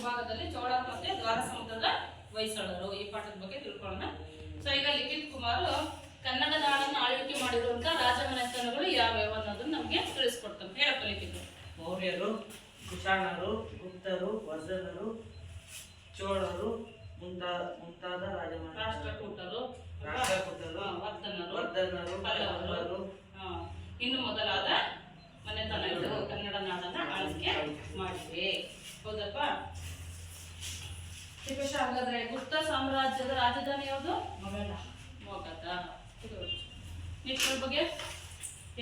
ವಿಭಾಗದಲ್ಲಿ ಚೋಳರು ಮತ್ತೆ ದ್ವಾರ ಸಮುದ್ರದ ಹೊಯ್ಸಳರು ಈ ಪಾಠದ ಬಗ್ಗೆ ತಿಳ್ಕೊಳ್ಳೋಣ. ಸೊ ಈಗ ಲಿಖಿತ್ ಕುಮಾರ್ ಕನ್ನಡ ನಾಡನ್ನು ಆಳ್ವಿಕೆ ಮಾಡಿರುವಂತಹ ರಾಜಮನೆತನಗಳು ಯಾವ್ಯಾವ ಅನ್ನೋದನ್ನ ನಮ್ಗೆ ತಿಳಿಸ್ಕೊಡ್ತಾನೆ. ಹೇಳಪ್ಪ ಲಿಖಿತ್. ಮೌರ್ಯರು, ಕುಶಾಣರು, ಗುಪ್ತರು, ವರ್ಧನರು, ಚೋಳರು ಮುಂತಾದ ರಾಷ್ಟ್ರಕೂಟರು, ವರ್ಧನರು, ಪಲ್ಲವರು ಇನ್ನು ಮೊದಲಾದ ಮನೆತನಗಳು ಕನ್ನಡ ನಾಡನ್ನ ಆಳ್ವಿಕೆ ಮಾಡಿವೆ. ಹೌದಪ್ಪ. ಹಾಗಾದ್ರೆ ಗುಪ್ತ ಸಾಮ್ರಾಜ್ಯದ ರಾಜಧಾನಿ ಯಾವುದು? ಮೊಗಧ. ಇದ್ರ ಬಗ್ಗೆ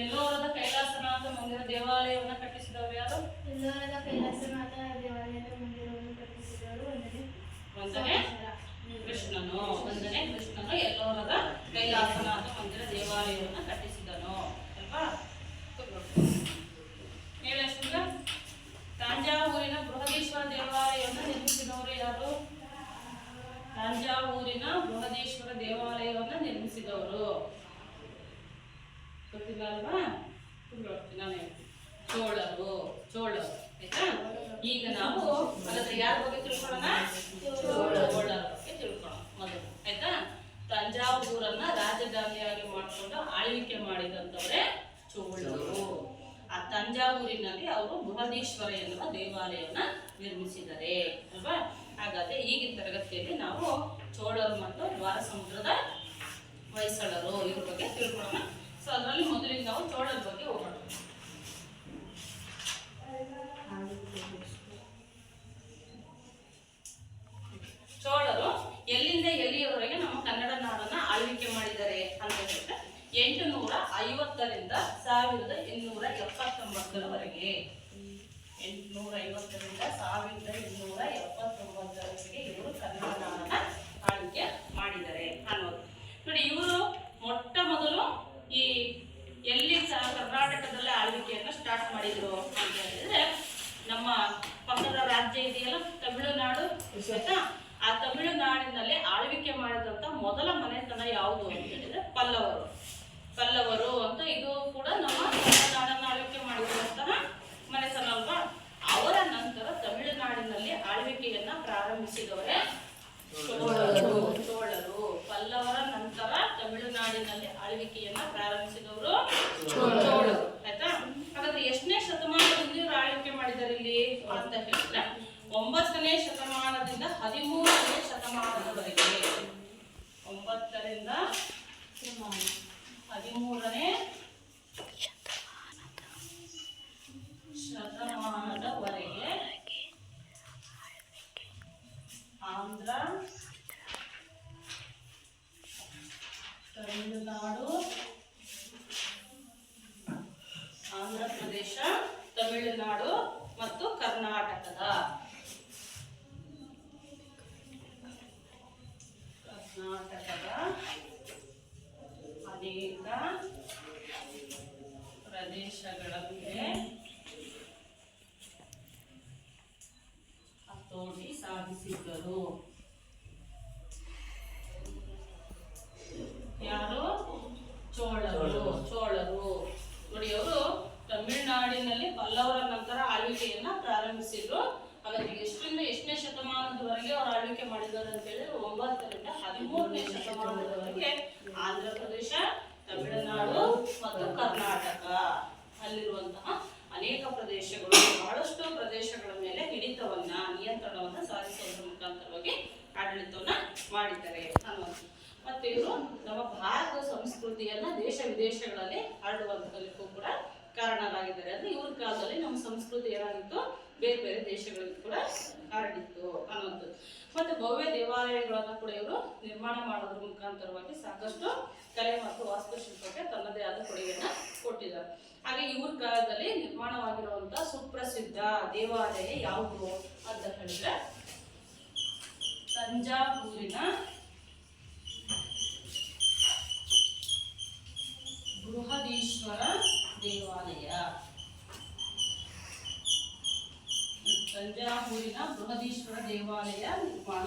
ಎಲ್ಲೋರದ ಕೈಲಾಸನಾಥ ಮಂದಿರ ದೇವಾಲಯವನ್ನು ಕಟ್ಟಿಸಿದವರು ಯಾರು? ಎಲ್ಲೋರದ ಕೈಲಾಸನಾಥ ದೇವಾಲಯದ ಮಂದಿರವನ್ನು ಕಟ್ಟಿಸಿದವರು ಒಂದನೇ ಕೃಷ್ಣನು. ಎಲ್ಲೋರದ ಕೈಲಾಸನಾಥ ಮಂದಿರ ದೇವಾಲಯವನ್ನು ಕಟ್ಟಿಸಿದನು ಅಲ್ವಾ? ಹೇಳಷ್ಟುಗ ತಂಜಾವೂರಿನ ಬೃಹದೀಶ್ವರ ದೇವಾಲಯವನ್ನು ನಿರ್ಮಿಸಿದವರು ಯಾರು? ತಂಜಾವೂರಿನ ಬೃಹದೀಶ್ವರ ದೇವಾಲಯವನ್ನು ನಿರ್ಮಿಸಿದವರು ಗೊತ್ತಿಲ್ಲ ಅಲ್ವಾ? ನಾನು ಚೋಳರು ಆಯ್ತಾ? ಈಗ ನಾವು ಹಾಗಾದ್ರೆ ಯಾರ ಬಗ್ಗೆ ತಿಳ್ಕೊಳ್ಳೋಣ? ಚೋಳರ ಬಗ್ಗೆ ತಿಳ್ಕೊಳ್ಳೋಣ ಮೊದಲು ಆಯ್ತಾ? ತಂಜಾವೂರನ್ನ ರಾಜಧಾನಿಯಾಗಿ ಮಾಡಿಕೊಂಡು ಆಳ್ವಿಕೆ ಮಾಡಿದಂತವ್ರೆ ಚೋಳರು. ಆ ತಂಜಾವೂರಿನಲ್ಲಿ ಅವರು ಬೃಹದೀಶ್ವರ ಎನ್ನುವ ದೇವಾಲಯವನ್ನ ನಿರ್ಮಿಸಿದ್ದಾರೆ ಅಲ್ವಾ? ಹಾಗಾದ್ರೆ ಈಗಿನ ತರಗತಿಯಲ್ಲಿ ನಾವು ಚೋಳರು ಮತ್ತು ದ್ವಾರ ಸಮುದ್ರದ ಹೊಯ್ಸಳರು ಇವ್ರ ಬಗ್ಗೆ ತಿಳ್ಕೊಳ್ಳೋಣ. ಸೊ ಅದರಲ್ಲಿ ಮೊದಲಿಗೆ ನಾವು ಚೋಳರ ಬಗ್ಗೆ ಹೋಗೋಣ. ಚೋಳರು ಎಲ್ಲಿಂದ ಎಲ್ಲಿಯವರೆಗೆ ನಮ್ಮ ಕನ್ನಡ ನಾಡನ್ನ ಆಳ್ವಿಕೆ ಮಾಡಿದ್ದಾರೆ ಅಂತ ಹೇಳಿದ್ರೆ 850ರಿಂದ 1879ರವರೆಗೆ 850ರಿಂದ 1879ರವರೆಗೆ ಇವರು ಕನ್ನಡ ನಾಡನ್ನ ಆಳ್ವಿಕೆ ಮಾಡಿದ್ದಾರೆ ಅನ್ನೋದು ನೋಡಿ. ಇವರು ಮೊಟ್ಟ ಮೊದಲು ಈ ಎಲ್ಲಿ ಕರ್ನಾಟಕದಲ್ಲಿ ಆಳ್ವಿಕೆಯನ್ನ ಸ್ಟಾರ್ಟ್ ಮಾಡಿದ್ರು ಅಂತ ಹೇಳಿದ್ರೆ ನಮ್ಮ ಪಕ್ಕದ ರಾಜ್ಯ ಇದೆಯಲ್ಲ ತಮಿಳುನಾಡು, ಆ ತಮಿಳುನಾಡಿನಲ್ಲಿ ಆಳ್ವಿಕೆ ಮಾಡಿದಂತ ಮೊದಲ ಮನೆತನ ಯಾವುದು ಅಂತ ಹೇಳಿದ್ರೆ ಪಲ್ಲವರು ಅಂತ. ಇದು ಕೂಡ ನಮ್ಮ ತಮಿಳುನಾಡನ್ನು ಆಳ್ವಿಕೆ ಮಾಡಿರುವಂತಹ ಮನೆತನ ಅಲ್ವಾ? ಅವರ ನಂತರ ತಮಿಳುನಾಡಿನಲ್ಲಿ ಆಳ್ವಿಕೆಯನ್ನ ಪ್ರಾರಂಭಿಸಿದವರೇ ಚೋಳರು. ಪಲ್ಲವರ ನಂತರ ತಮಿಳುನಾಡಿನಲ್ಲಿ ಆಳ್ವಿಕೆಯನ್ನ ಪ್ರಾರಂಭಿಸಿದವರು ಚೋಳರು ಆಯ್ತಾ? ಹಾಗಾದ್ರೆ ಎಷ್ಟನೇ ಶತಮಾನದಿಂದ ಇವರು ಆಳ್ವಿಕೆ ಮಾಡಿದ್ದಾರೆ ಇಲ್ಲಿ ಅಂತ ಹೇಳಿದ್ರೆ 9ನೇ ಶತಮಾನದಿಂದ 13ನೇ ಶತಮಾನದವರೆಗೆ. 9ರಿಂದ 13ನೇ ಶತಮಾನದವರೆಗೆ ಆಂಧ್ರ, ತಮಿಳುನಾಡು, ಆಂಧ್ರ ಪ್ರದೇಶ, ತಮಿಳುನಾಡು ಮತ್ತು ಕರ್ನಾಟಕದ ಅನೇಕ ಪ್ರದೇಶಗಳ ಮೇಲೆ ಹತೋಟಿ ಸಾಧಿಸಿದ್ದರು. ಯಾರು? ಚೋಳರು ನೋಡಿ. ಅವರು ತಮಿಳುನಾಡಿನಲ್ಲಿ ಪಲ್ಲವರ ನಂತರ ಆಳ್ವಿಕೆಯನ್ನ ಪ್ರಾರಂಭಿಸಿದ್ರು. ಹಾಗಾದ್ರೆ ಎಷ್ಟರಿಂದ ಎಷ್ಟನೇ ಶತಮಾನದವರೆಗೆ ಅವರು ಆಳ್ವಿಕೆ ಮಾಡಿದ್ದಾರೆ ಅಂತ ಹೇಳಿದ್ರೆ 9ರಿಂದ 13ನೇ ಶತಮಾನದವರೆಗೆ ಆಂಧ್ರ ಪ್ರದೇಶ, ತಮಿಳುನಾಡು ಮತ್ತು ಕರ್ನಾಟಕ ಅಲ್ಲಿರುವಂತಹ ಅನೇಕ ಪ್ರದೇಶಗಳು, ಬಹಳಷ್ಟು ಪ್ರದೇಶಗಳ ಮೇಲೆ ನಿಯಂತ್ರಣವನ್ನ ಸಾಧಿಸುವುದರ ಮುಖಾಂತರವಾಗಿ ಆಡಳಿತವನ್ನ ಮಾಡಿದ್ದಾರೆ ಅನ್ನೋದು. ಮತ್ತೆ ಇವರು ನಮ್ಮ ಭಾರತ ಸಂಸ್ಕೃತಿಯನ್ನ ದೇಶ ವಿದೇಶಗಳಲ್ಲಿ ಹರಡುವಂತದಕ್ಕೂ ಕೂಡ ಕಾರಣರಾಗಿದ್ದಾರೆ. ಅಂದ್ರೆ ಇವ್ರ ಕಾಲದಲ್ಲಿ ನಮ್ಮ ಸಂಸ್ಕೃತಿ ಏನಾಗಿತ್ತು, ಬೇರೆ ಬೇರೆ ದೇಶಗಳಿಗೂ ಕೂಡ ಹರಡಿತ್ತು ಅನ್ನೋದು. ಮತ್ತೆ ಭವ್ಯ ದೇವಾಲಯಗಳನ್ನ ಕೂಡ ಇವರು ನಿರ್ಮಾಣ ಮಾಡೋದ್ರ ಮುಖಾಂತರವಾಗಿ ಸಾಕಷ್ಟು ಕಲೆ ಮತ್ತು ವಾಸ್ತುಶಿಲ್ಪಕ್ಕೆ ತನ್ನದೇ ಆದ ಕೊಡುಗೆಯನ್ನ ಕೊಟ್ಟಿದ್ದಾರೆ. ಹಾಗೆ ಇವ್ರ ಕಾಲದಲ್ಲಿ ನಿರ್ಮಾಣವಾಗಿರುವಂತಹ ಸುಪ್ರಸಿದ್ಧ ದೇವಾಲಯ ಯಾವುದು ಅಂತ ಹೇಳಿದ್ರೆ ತಂಜಾವೂರಿನ ಬೃಹದೀಶ್ವರ ದೇವಾಲಯ. ತಂಜಾವೂರಿನ ಬೃಹದೀಶ್ವರ ದೇವಾಲಯ ನಿರ್ಮಾಣ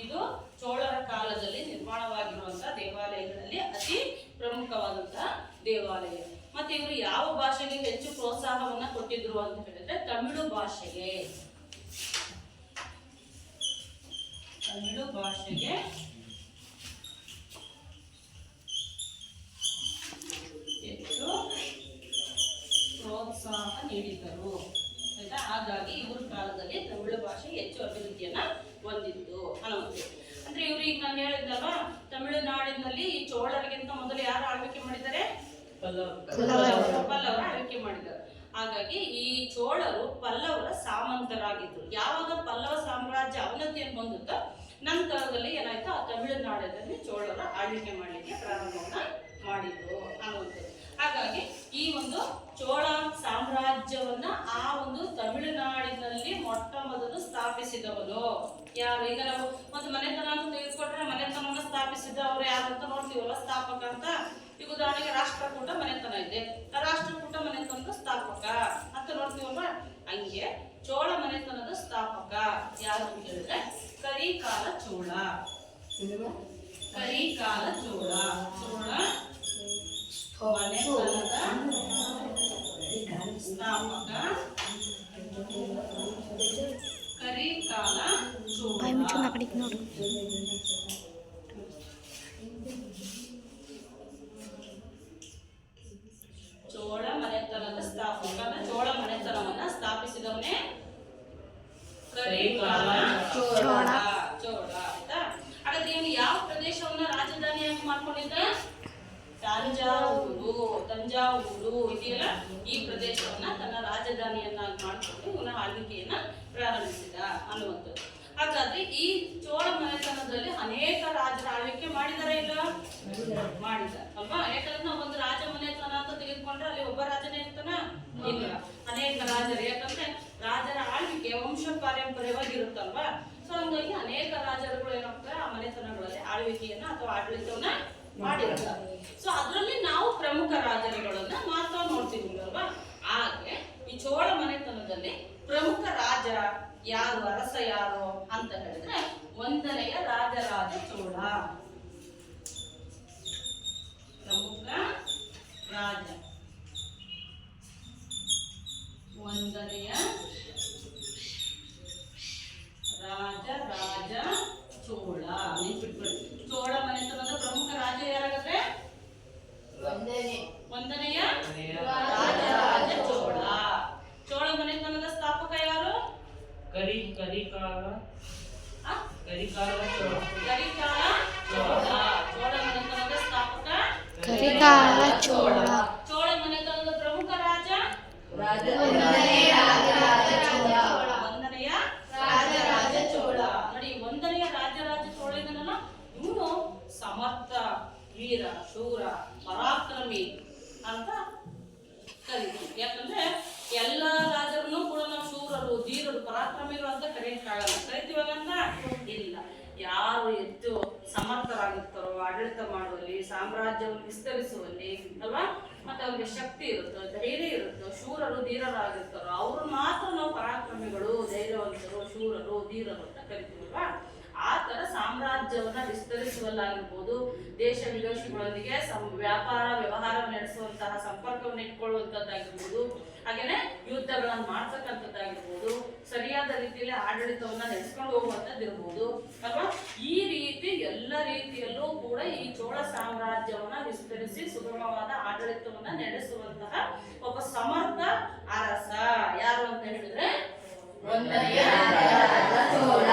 ಇದು ಚೋಳರ ಕಾಲದಲ್ಲಿ ನಿರ್ಮಾಣವಾಗಿರುವಂತಹ ದೇವಾಲಯಗಳಲ್ಲಿ ಅತಿ ಪ್ರಮುಖವಾದಂತಹ ದೇವಾಲಯ. ಮತ್ತೆ ಇವರು ಯಾವ ಭಾಷೆಗೆ ಹೆಚ್ಚು ಪ್ರೋತ್ಸಾಹವನ್ನ ಕೊಟ್ಟಿದ್ರು ಅಂತ ಹೇಳಿದ್ರೆ ತಮಿಳು ಭಾಷೆಗೆ. ತಮಿಳು ಭಾಷೆಗೆ ಹೆಚ್ಚು ಪ್ರೋತ್ಸಾಹ ನೀಡಿದರು. ಆಯ್ತಾ? ಹಾಗಾಗಿ ಇವ್ರ ಕಾಲದಲ್ಲಿ ತಮಿಳು ಭಾಷೆ ಹೆಚ್ಚು ಅಭಿವೃದ್ಧಿಯನ್ನ ಹೊಂದಿತ್ತು ಅನ್ನೋದು. ಅಂದ್ರೆ ಇವ್ರು ಈಗ ನಾನು ಹೇಳಿದ್ನಲ್ವಾ, ತಮಿಳುನಾಡಿನಲ್ಲಿ ಈ ಚೋಳರಿಗಿಂತ ಮೊದಲು ಯಾರು ಆಳ್ವಿಕೆ ಮಾಡಿದ್ದಾರೆ? ಪಲ್ಲವರು ಆಳ್ವಿಕೆ ಮಾಡಿದ್ದಾರೆ. ಹಾಗಾಗಿ ಈ ಚೋಳರು ಪಲ್ಲವರ ಸಾಮಂತರಾಗಿದ್ರು. ಯಾವಾಗ ಪಲ್ಲವ ಸಾಮ್ರಾಜ್ಯ ಅವನತಿಯನ್ನು ಹೊಂದುತ್ತೋ ನಂತರದಲ್ಲಿ ಏನಾಯ್ತು, ಆ ತಮಿಳುನಾಡಿನಲ್ಲಿ ಚೋಳರ ಆಳ್ವಿಕೆ ಮಾಡಲಿಕ್ಕೆ ಪ್ರಾರಂಭವನ್ನ ಮಾಡಿದ್ರು ಅನ್ನುವಂಥದ್ದು. ಹಾಗಾಗಿ ಈ ಒಂದು ಚೋಳ ಸಾಮ್ರಾಜ್ಯವನ್ನ ಆ ಒಂದು ತಮಿಳುನಾಡಿನಲ್ಲಿ ಮೊಟ್ಟ ಮೊದಲು ಸ್ಥಾಪಿಸಿದವನು ಯಾರು? ಈಗ ನಾವು ಒಂದು ಮನೆತನ ಅಂತ ತೆಗೆದುಕೊಂಡ್ರೆ ಮನೆತನವನ್ನು ಸ್ಥಾಪಿಸಿದ ಅವ್ರು ಯಾರು ಅಂತ ನೋಡ್ತೀವಲ್ಲ, ಸ್ಥಾಪಕ ಅಂತ. ಈಗ ಉದಾಹರಣೆಗೆ ರಾಷ್ಟ್ರಕೂಟ ಮನೆತನ ಇದೆ, ರಾಷ್ಟ್ರಕೂಟ ಮನೆತನದ ಸ್ಥಾಪಕ ಅಂತ ನೋಡ್ತೀವಲ್ವಾ. ಹಂಗೆ ಚೋಳ ಮನೆತನದ ಸ್ಥಾಪಕ ಯಾರು ಅಂತ ಹೇಳಿದ್ರೆ ಕರಿಕಾಲ ಚೋಳ. ಕರಿಕಾಲ ಚೋಳ ಚೋಳ ಮನೆತನದ ಸ್ಥಾಪಕ ಕರಿಕಾಲ ಚೋಳ. ಚೋಳ ಮನೆತನದ ಸ್ಥಾಪಕ, ಚೋಳ ಮನೆತನವನ್ನ ಸ್ಥಾಪಿಸಿದವನೇ ಕರಿಕಾಲ ಚೋಳ. ಆಯ್ತಾ? ಹಾಗಾದ್ರೆ ಇವನು ಯಾವ ಪ್ರದೇಶವನ್ನ ರಾಜಧಾನಿಯಾಗಿ ಮಾಡ್ಕೊಂಡಿದ್ದ? ತಂಜಾವೂರು ಇದೆಯಲ್ಲ, ಈ ಪ್ರದೇಶವನ್ನ ತನ್ನ ರಾಜಧಾನಿಯನ್ನಾಗಿ ಮಾಡಿಕೊಂಡು ಇವನ ಆಳ್ವಿಕೆಯನ್ನ ಪ್ರಾರಂಭಿಸಿದ ಅನ್ನುವಂಥದ್ದು. ಹಾಗಾದ್ರೆ ಈ ಚೋಳ ಮನೆತನದಲ್ಲಿ ಅನೇಕ ರಾಜರ ಆಳ್ವಿಕೆ ಮಾಡಿದಾರೆ ಇಲ್ಲ? ಮಾಡಿದ್ದಾರೆ ಅಲ್ವಾ? ಯಾಕಂದ್ರೆ ನಾವು ಒಂದು ರಾಜ ಮನೆತನ ಅಂತ ತೆಗೆದುಕೊಂಡ್ರೆ ಅಲ್ಲಿ ಒಬ್ಬ ರಾಜನೇ ಇರ್ತಾನ? ಇಲ್ಲ, ಅನೇಕ ರಾಜರು. ಯಾಕಂದ್ರೆ ರಾಜರ ಆಳ್ವಿಕೆ ವಂಶ ಪಾರಂಪರ್ಯವಾಗಿ ಇರುತ್ತಲ್ವಾ. ಸೊ ಹಂಗಾಗಿ ಅನೇಕ ರಾಜರುಗಳು ಏನಾಗ್ತಾರೆ ಆ ಮನೆತನಗಳಲ್ಲಿ ಆಳ್ವಿಕೆಯನ್ನ ಅಥವಾ ಆಡಳಿತವನ್ನ ಮಾಡಿರ್ತಾರೆ. ಸೊ ಅದರಲ್ಲಿ ನಾವು ಪ್ರಮುಖ ರಾಜರುಗಳನ್ನ ಮಾತ್ರ ನೋಡ್ತೀವಿ ಅಲ್ವಾ. ಹಾಗೆ ಈ ಚೋಳ ಮನೆತನದಲ್ಲಿ ಪ್ರಮುಖ ರಾಜ ಯಾರು, ಅರಸ ಯಾರು ಅಂತ ಹೇಳಿದ್ರೆ ಒಂದನೆಯ ರಾಜರಾಜ ಚೋಳ. ಪ್ರಮುಖ ರಾಜ ಒಂದನೆಯ ರಾಜ ಚೋಳ. ನೆನ್ಪಿಟ್ಕೊಳ್ಳಿ, ಚೋಳ ಮನೆತನದ ಪ್ರಮುಖ ರಾಜ ಯಾರಾಗತ್ತೆ? ಒಂದನೆಯ ರಾಜರಾಜ ಚೋಳ. ಚೋಳ ಮನೆತನದ ಸ್ಥಾಪಕ ಯಾರು? ಕರಿಕಾಲ ಚೋಳ. ಚೋಳ ಮನೆತನದ ಸ್ಥಾಪಕ ಕರಿಕಾಲ ಚೋಳ. ಚೋಳ ಮನೆತನದ ಪ್ರಮುಖ ರಾಜ ಒಂದನೆಯ ರಾಜರಾಜ ಚೋಳ. ನೋಡಿ, ಒಂದನೆಯ ರಾಜರಾಜ ಚೋಳ ಇದನ್ನಲ್ಲ, ಇವನು ಸಮರ್ಥ ವೀರ, ಶೂರ, ಪರಾಕ್ರಮಿ ಅಂತ ಕರೀತೀವಿ. ಯಾಕಂದ್ರೆ ಎಲ್ಲ ರಾಜರನ್ನು ಕೂಡ ನಾವು ಶೂರರು, ಧೀರರು, ಪರಾಕ್ರಮಿಗಳು ಅಂತ ಕರೀತೀವಾಗಲ್ಲ. ಕರಿತೀವಾಗಂತ ಇಲ್ಲ. ಯಾರು ಹೆಚ್ಚು ಸಮರ್ಥರಾಗಿರ್ತಾರೋ ಆಡಳಿತ ಮಾಡುವಲ್ಲಿ, ಸಾಮ್ರಾಜ್ಯವನ್ನು ವಿಸ್ತರಿಸುವಲ್ಲಿ ಅಲ್ವಾ, ಮತ್ತೆ ಅವ್ರಿಗೆ ಶಕ್ತಿ ಇರುತ್ತೋ, ಧೈರ್ಯ ಇರುತ್ತೋ, ಶೂರರು ಧೀರರಾಗಿರ್ತಾರೋ ಅವ್ರು ಮಾತ್ರ ನಾವು ಪರಾಕ್ರಮಿಗಳು, ಧೈರ್ಯವಂತರು, ಶೂರರು, ಧೀರರು ಅಂತ ಕರಿತೀವಲ್ವಾ. ಆ ತರ ಸಾಮ್ರಾಜ್ಯವನ್ನ ವಿಸ್ತರಿಸುವಲ್ಲಾಗಿರ್ಬೋದು, ದೇಶ ವಿದೇಶಗಳೊಂದಿಗೆ ವ್ಯಾಪಾರ ವ್ಯವಹಾರ ನಡೆಸುವಂತಹ ಸಂಪರ್ಕವನ್ನು ಇಟ್ಕೊಳ್ಳುವಂತದ್ದಾಗಿರ್ಬೋದು, ಹಾಗೇನೆ ಯುದ್ಧಗಳನ್ನು ಮಾಡ್ತಕ್ಕಂಥದ್ದಾಗಿರ್ಬೋದು, ಸರಿಯಾದ ರೀತಿಯಲ್ಲಿ ಆಡಳಿತವನ್ನ ನಡೆಸ್ಕೊಂಡು ಹೋಗುವಂಥದ್ದಿರ್ಬೋದು ಅಲ್ವಾ. ಈ ರೀತಿ ಎಲ್ಲ ರೀತಿಯಲ್ಲೂ ಕೂಡ ಈ ಚೋಳ ಸಾಮ್ರಾಜ್ಯವನ್ನ ವಿಸ್ತರಿಸಿ ಸುಗಮವಾದ ಆಡಳಿತವನ್ನ ನಡೆಸುವಂತಹ ಒಬ್ಬ ಸಮರ್ಥ ಅರಸ ಯಾರು ಅಂತ ಹೇಳಿದ್ರೆ ಒಂದನೆಯ ರಾಜರಾಜ ಚೋಳ.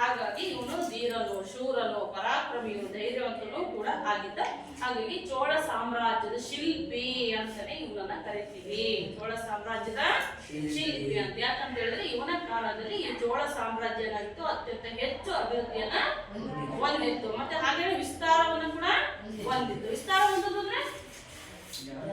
ಹಾಗಾಗಿ ಇವನು ಧೀರನು, ಶೂರನು, ಪರಾಕ್ರಮಿಯು, ಧೈರ್ಯವಂತನು ಕೂಡ ಆಗಿದ್ದ. ಹಾಗಾಗಿ ಚೋಳ ಸಾಮ್ರಾಜ್ಯದ ಶಿಲ್ಪಿ ಅಂತಾನೆ ಇವನನ್ನ ಕರಿತೀವಿ. ಚೋಳ ಸಾಮ್ರಾಜ್ಯದ ಶಿಲ್ಪಿ ಅಂತ ಯಾಕಂತ ಹೇಳಿದ್ರೆ ಇವನ ಕಾಲದಲ್ಲಿ ಈ ಚೋಳ ಸಾಮ್ರಾಜ್ಯ ಏನಾಗಿತ್ತು, ಅತ್ಯಂತ ಹೆಚ್ಚು ಅಭಿವೃದ್ಧಿಯನ್ನ ಹೊಂದಿತ್ತು. ಮತ್ತೆ ಹಾಗೆ ವಿಸ್ತಾರವನ್ನು ಕೂಡ ಹೊಂದಿತ್ತು. ವಿಸ್ತಾರ ಹೊಂದೋದಂದ್ರೆ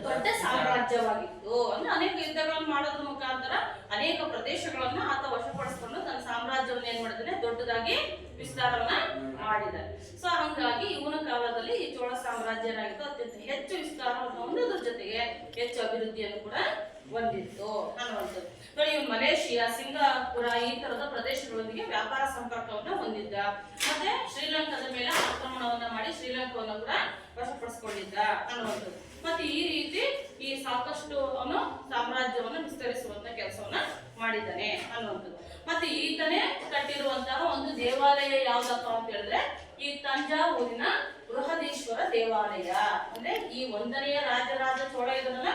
ದೊಡ್ಡ ಸಾಮ್ರಾಜ್ಯವಾಗಿತ್ತು. ಅಂದ್ರೆ ಅನೇಕ ಯುದ್ಧಗಳನ್ನು ಮಾಡೋದ್ರ ಮುಖಾಂತರ ಅನೇಕ ಪ್ರದೇಶಗಳನ್ನ ಆತ ವಶಪಡಿಸಿಕೊಂಡು ತನ್ನ ಸಾಮ್ರಾಜ್ಯವನ್ನು ಏನ್ ಮಾಡಿದಾನೆ, ದೊಡ್ಡದಾಗಿ ವಿಸ್ತಾರವನ್ನ ಮಾಡಿದ್ದಾರೆ. ಸೊ ಹಂಗಾಗಿ ಇವನ ಕಾಲದಲ್ಲಿ ಈ ಚೋಳ ಸಾಮ್ರಾಜ್ಯ ಏನಾಗಿತ್ತು, ಅತ್ಯಂತ ಹೆಚ್ಚು ವಿಸ್ತಾರವನ್ನು ಹೊಂದೋದ್ರ ಜೊತೆಗೆ ಹೆಚ್ಚು ಅಭಿವೃದ್ಧಿಯನ್ನು ಕೂಡ ಹೊಂದಿತ್ತು ಅನ್ನುವಂಥದ್ದು. ನೋಡಿ, ಇವನು ಮಲೇಷಿಯಾ, ಸಿಂಗಾಪುರ ಈ ತರದ ಪ್ರದೇಶಗಳೊಂದಿಗೆ ವ್ಯಾಪಾರ ಸಂಪರ್ಕವನ್ನ ಹೊಂದಿದ್ದ. ಮತ್ತೆ ಶ್ರೀಲಂಕಾದ ಮೇಲೆ ಆಕ್ರಮಣವನ್ನ ಮಾಡಿ ಶ್ರೀಲಂಕಾವನ್ನು ಕೂಡ ವಶಪಡಿಸಿಕೊಂಡಿದ್ದ ಅನ್ನುವಂಥದ್ದು. ಮತ್ತೆ ಈ ರೀತಿ ಈ ಸಾಕಷ್ಟು ಅವನು ಸಾಮ್ರಾಜ್ಯವನ್ನು ವಿಸ್ತರಿಸುವಂತ ಕೆಲಸವನ್ನ ಮಾಡಿದ್ದಾನೆ ಅನ್ನುವಂಥದ್ದು. ಮತ್ತೆ ಈತನೇ ಕಟ್ಟಿರುವಂತಹ ಒಂದು ದೇವಾಲಯ ಯಾವ್ದಪ್ಪ ಅಂತ ಹೇಳಿದ್ರೆ ಈ ತಂಜಾವೂರಿನ ಬೃಹದೀಶ್ವರ ದೇವಾಲಯ. ಅಂದ್ರೆ ಈ 1ನೇ ರಾಜರಾಜ ಚೋಳ ಇದನ್ನ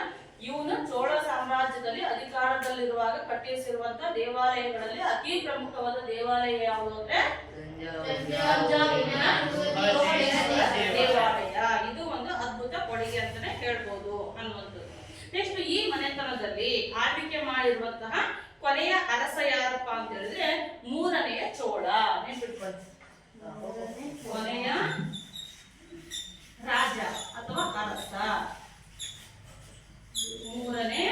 ಇವನು ಚೋಳ ಸಾಮ್ರಾಜ್ಯದಲ್ಲಿ ಅಧಿಕಾರದಲ್ಲಿರುವಾಗ ಕಟ್ಟಿಸಿರುವಂತಹ ದೇವಾಲಯಗಳಲ್ಲಿ ಅತಿ ಪ್ರಮುಖವಾದ ದೇವಾಲಯ ಯಾವುದು ಅಂದ್ರೆ ತಂಜಾವೂರಿನ ದೇವಾಲಯ. ಇದು ಒಂದು ಅದ್ಭುತ ಕೊಡುಗೆ ಅಂತಾನೆ ಹೇಳ್ಬೋದು ಅನ್ನುವಂಥದ್ದು. ನೆಕ್ಸ್ಟ್ ಈ ಮನೆತನದಲ್ಲಿ ಆಳ್ವಿಕೆ ಮಾಡಿರುವಂತಹ ಕೊನೆಯ ಅರಸ ಯಾರಪ್ಪ ಅಂತ ಹೇಳಿದ್ರೆ 3ನೇ ಚೋಳ. ನೆನ್ಪಿಟ್ಕೊಳ್ಳಿ, ಕೊನೆಯ ರಾಜ ಅಥವಾ ಅರಸ 3ನೇ